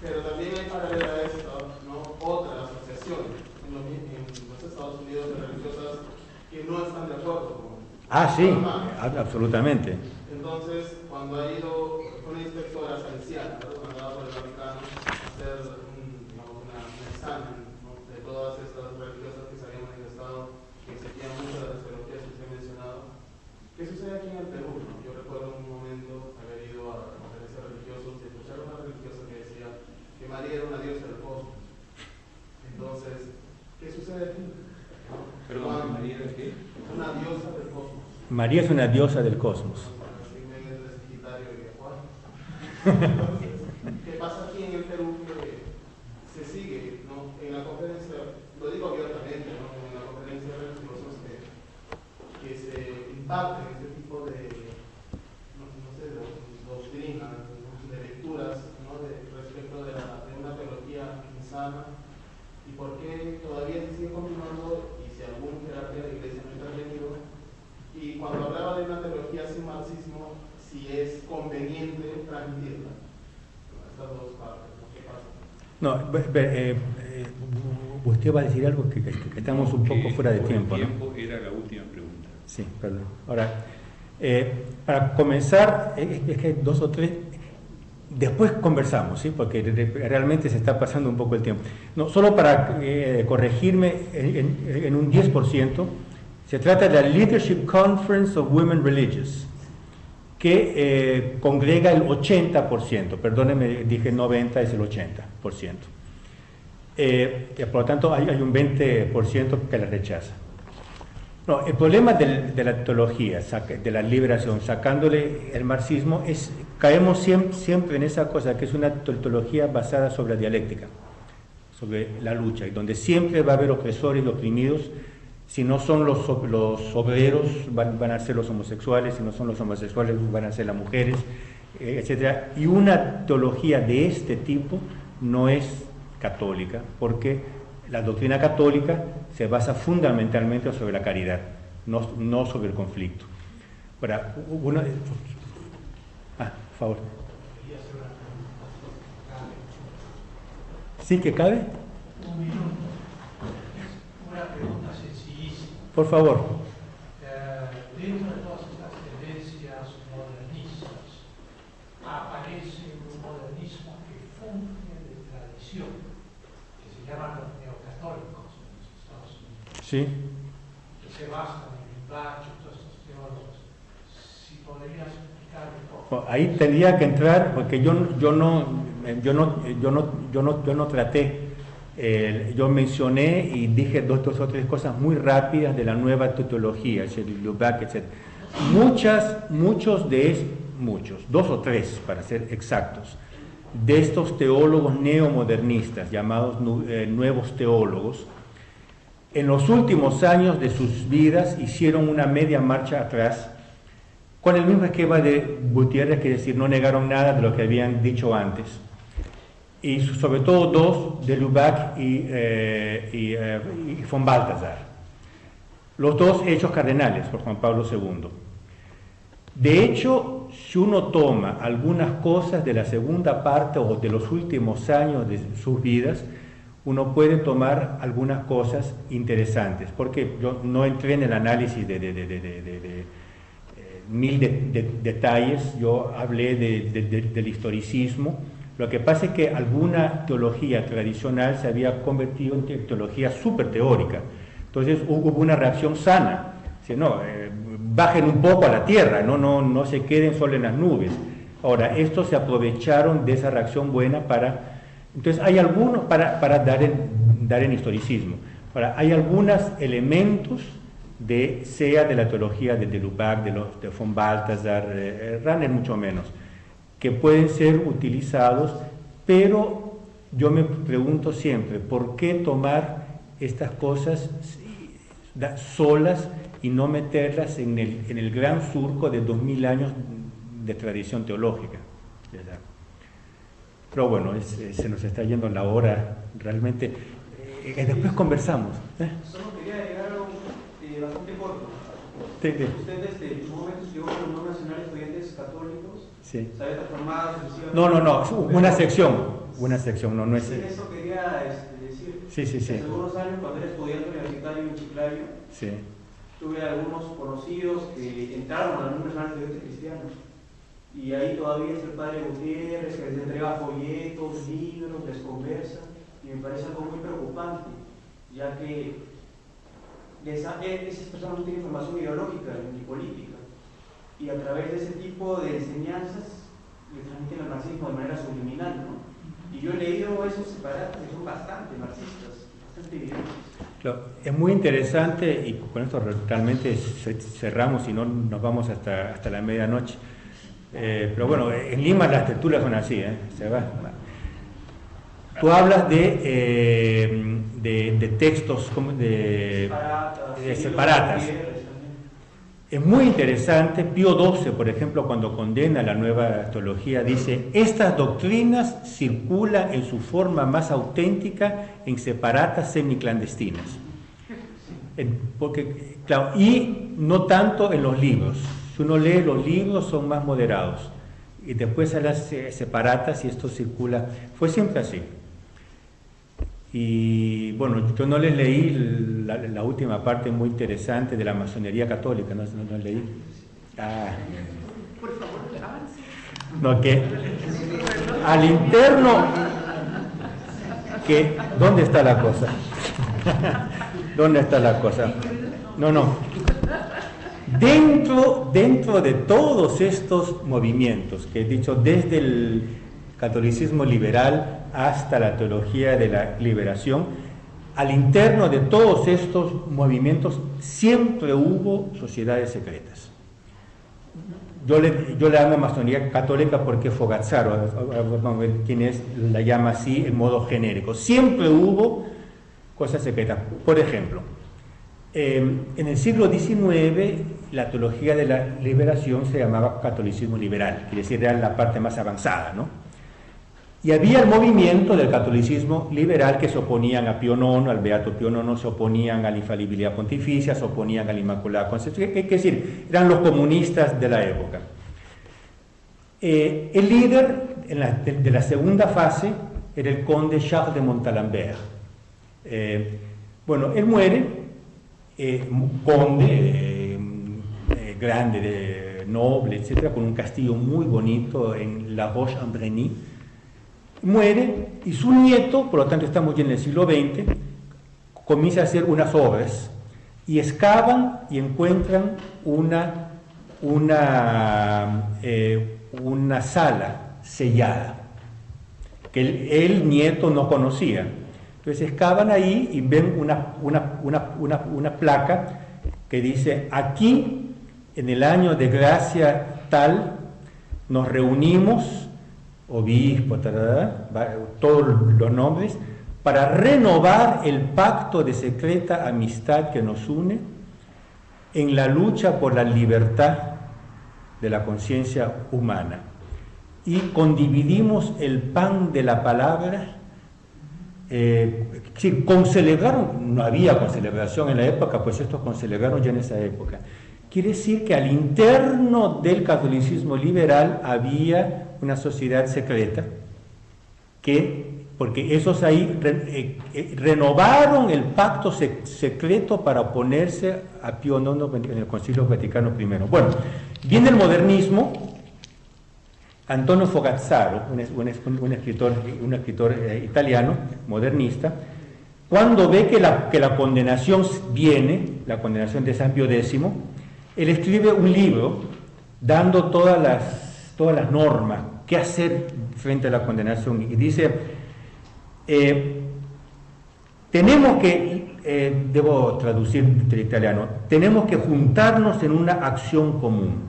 Pero también hay paralela a esto, ¿no? Otras asociaciones en los Estados Unidos de religiosas que no están de acuerdo con. Sí, absolutamente. Entonces, cuando ha ido una inspectora salesiana, mandada por el Vaticano, a hacer un examen, ¿no?, de todas estas religiosas que se habían manifestado, que seguían muchas de las teologías que se han mencionado, ¿qué sucede aquí en el Perú? ¿No? Yo recuerdo en un momento haber ido a conferencias religiosas y escuchar a una religiosa María es una diosa del cosmos. Entonces, ¿qué pasa aquí en el Perú? Que se sigue, ¿no? En la conferencia, lo digo abiertamente, ¿no? En la conferencia de religiosos que se impacten este tipo de, no sé, de doctrinas, de lecturas, ¿no? Respecto de una teología insana, y por qué todavía se sigue continuando, y si algún jerarca de la iglesia no ha intervenido. Y cuando hablaba de una teología sin marxismo, si es conveniente transmitirla. Estas dos partes, ¿no? ¿Qué pasa? No, usted va a decir algo que estamos un poco fuera de tiempo, ¿no? Tiempo era la última pregunta. Sí, perdón. Ahora, para comenzar, es que hay dos o tres, después conversamos, ¿sí? Porque realmente se está pasando un poco el tiempo. No, solo para corregirme en un 10%, se trata de la Leadership Conference of Women Religious, que congrega el 80%, perdónenme, dije 90, es el 80%. Por lo tanto, hay un 20% que la rechaza. No, el problema de la teología, de la liberación, sacándole el marxismo, caemos siempre en esa cosa que es una teología basada sobre la dialéctica, sobre la lucha, y donde siempre va a haber opresores y oprimidos. Si no son los obreros, van a ser los homosexuales; si no son los homosexuales, van a ser las mujeres, etc. Y una teología de este tipo no es católica, porque la doctrina católica se basa fundamentalmente sobre la caridad, no sobre el conflicto. Ahora, por favor. ¿Sí que cabe? Un minuto. Una pregunta sencillísima. Por favor. Dentro de todas estas tendencias modernistas, aparece un modernismo que funge de tradición, que se llaman los neocatólicos en los Estados Unidos. Sí. Que se basan en el Bacho, todos estos teólogos. Si podrías explicar un poco. Ahí tendría que entrar, porque yo no traté. Yo mencioné y dije dos o tres cosas muy rápidas de la nueva teología, Lubac, etc. Dos o tres para ser exactos, de estos teólogos neomodernistas, llamados nuevos teólogos, en los últimos años de sus vidas hicieron una media marcha atrás, con el mismo esquema de Gutiérrez, que es decir, no negaron nada de lo que habían dicho antes. Y sobre todo dos, de Lubac y von Balthasar, los dos hechos cardenales por Juan Pablo II. De hecho, si uno toma algunas cosas de la segunda parte o de los últimos años de sus vidas, uno puede tomar algunas cosas interesantes, porque yo no entré en el análisis de mil detalles. Yo hablé del historicismo. Lo que pasa es que alguna teología tradicional se había convertido en teología súper teórica. Entonces hubo una reacción sana. Bajen un poco a la tierra, no se queden solo en las nubes. Ahora, estos se aprovecharon de esa reacción buena para... Entonces hay algunos, para dar en historicismo. Ahora, hay algunos elementos sea de la teología de Lubac, de von Balthasar, Rahner mucho menos, que pueden ser utilizados, pero yo me pregunto siempre, ¿por qué tomar estas cosas solas y no meterlas en el gran surco de 2000 años de tradición teológica? Pero bueno, se nos está yendo la hora, realmente. Después conversamos. Solo quería agregar algo bastante corto. Sí. Usted desde su momento estudió con la Unión Nacional de Estudiantes Católicos. Sí. ¿Se había transformado sucesivamente? No, una sección, no es... Sí, eso quería decir. Sí. Hace algunos años, cuando era estudiante universitario en Chiclayo, Sí. tuve algunos conocidos que entraron a la Unión Nacional de Estudiantes Cristianos. Y ahí todavía es el padre Gutiérrez, que les entrega folletos, libros, les conversa. Y me parece algo muy preocupante, ya que esas personas no tienen formación ideológica ni política, y a través de ese tipo de enseñanzas le transmiten el marxismo de manera subliminal, ¿no? Y yo he leído esos separados que son bastante marxistas, bastante evidentes. Es muy interesante, y con esto realmente cerramos y no nos vamos hasta la medianoche. Pero bueno, en Lima las tertulias son así, se va. Tú hablas de textos de separatas. Es muy interesante. Pío XII, por ejemplo, cuando condena la nueva teología, dice: estas doctrinas circulan en su forma más auténtica en separatas semiclandestinas. Porque, claro, y no tanto en los libros. Si uno lee los libros, son más moderados. Y después a las separatas, y esto circula. Fue siempre así. Y bueno, yo no les leí la última parte muy interesante de la masonería católica, no leí. Por favor, avance. No, que al interno, que ¿dónde está la cosa? ¿Dónde está la cosa? No. Dentro de todos estos movimientos que he dicho, desde el catolicismo liberal hasta la teología de la liberación, al interno de todos estos movimientos siempre hubo sociedades secretas. Yo le llamo masonería católica porque Fogazzaro, vamos a ver quién es, la llama así en modo genérico. Siempre hubo cosas secretas. Por ejemplo, en el siglo XIX la teología de la liberación se llamaba catolicismo liberal, quiere decir, era la parte más avanzada, ¿no? Y había el movimiento del catolicismo liberal que se oponían a Pío IX, al Beato Pío IX, se oponían a la infalibilidad pontificia, se oponían a la Inmaculada Concepción, es decir, eran los comunistas de la época. El líder de la segunda fase era el conde Charles de Montalembert. Bueno, él muere, conde, grande, noble, etcétera, con un castillo muy bonito en La Roche-en-Brenny. Muere, y su nieto, por lo tanto estamos ya en el siglo XX, comienza a hacer unas obras y excavan y encuentran una sala sellada que el nieto no conocía. Entonces excavan ahí y ven una placa que dice: aquí en el año de gracia tal nos reunimos, obispo, todos los nombres, para renovar el pacto de secreta amistad que nos une en la lucha por la libertad de la conciencia humana. Y condividimos el pan de la palabra. Concelebraron, no había concelebración en la época, pues estos concelebraron ya en esa época. Quiere decir que al interno del catolicismo liberal había una sociedad secreta porque esos ahí renovaron el pacto secreto para oponerse a Pío IX en el Concilio Vaticano I. Bueno, viene el modernismo. Antonio Fogazzaro, un escritor italiano, modernista, cuando ve que la condenación viene, la condenación de San Pío X, él escribe un libro dando todas las normas, qué hacer frente a la condenación, y dice, tenemos que, debo traducir del italiano, tenemos que juntarnos en una acción común.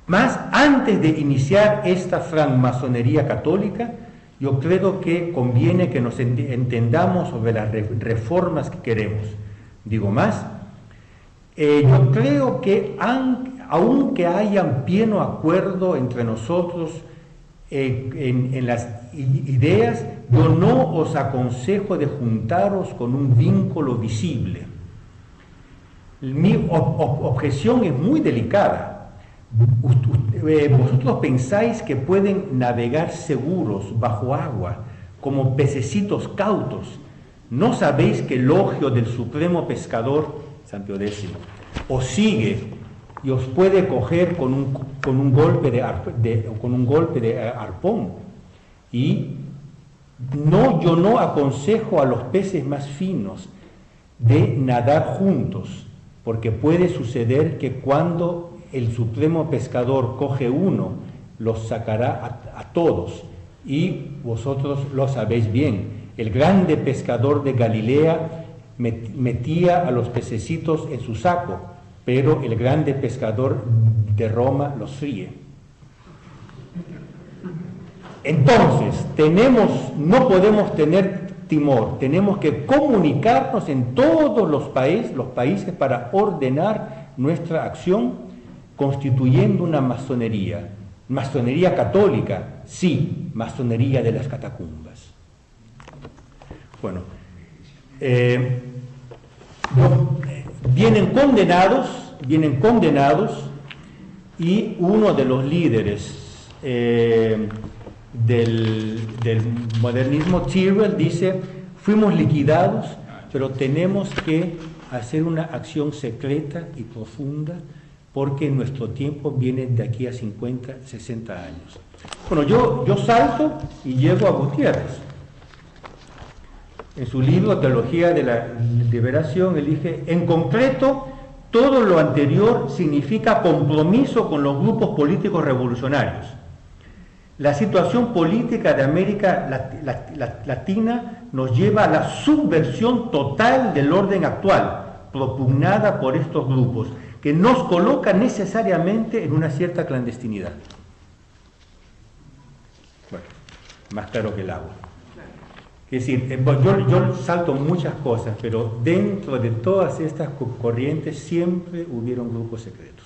Más antes de iniciar esta francmasonería católica, yo creo que conviene que nos entendamos sobre las reformas que queremos. Digo más, yo creo que aunque haya pleno acuerdo entre nosotros en las ideas, yo no os aconsejo de juntaros con un vínculo visible. Mi objeción es muy delicada. Vosotros pensáis que pueden navegar seguros bajo agua como pececitos cautos. ¿No sabéis que el elogio del supremo pescador, San Pío X, os sigue y os puede coger con un golpe de arpón? Y yo no aconsejo a los peces más finos de nadar juntos, porque puede suceder que cuando el supremo pescador coge uno, los sacará a todos, y vosotros lo sabéis bien. el grande pescador de Galilea metía a los pececitos en su saco, pero el grande pescador de Roma los fríe. Entonces, no podemos tener timor, tenemos que comunicarnos en todos los países para ordenar nuestra acción, constituyendo una masonería. Masonería católica, sí, masonería de las catacumbas. Bueno, vienen condenados y uno de los líderes del modernismo, Tyrrell, dice: fuimos liquidados, pero tenemos que hacer una acción secreta y profunda porque nuestro tiempo viene de aquí a 50, 60 años. Bueno, yo salto y llego a Gutiérrez. En su libro Teología de la Liberación, él dice: en concreto, todo lo anterior significa compromiso con los grupos políticos revolucionarios. La situación política de América Latina nos lleva a la subversión total del orden actual, propugnada por estos grupos, que nos coloca necesariamente en una cierta clandestinidad. Bueno, más claro que el agua. Es decir, yo salto muchas cosas, pero dentro de todas estas corrientes siempre hubieron grupos secretos.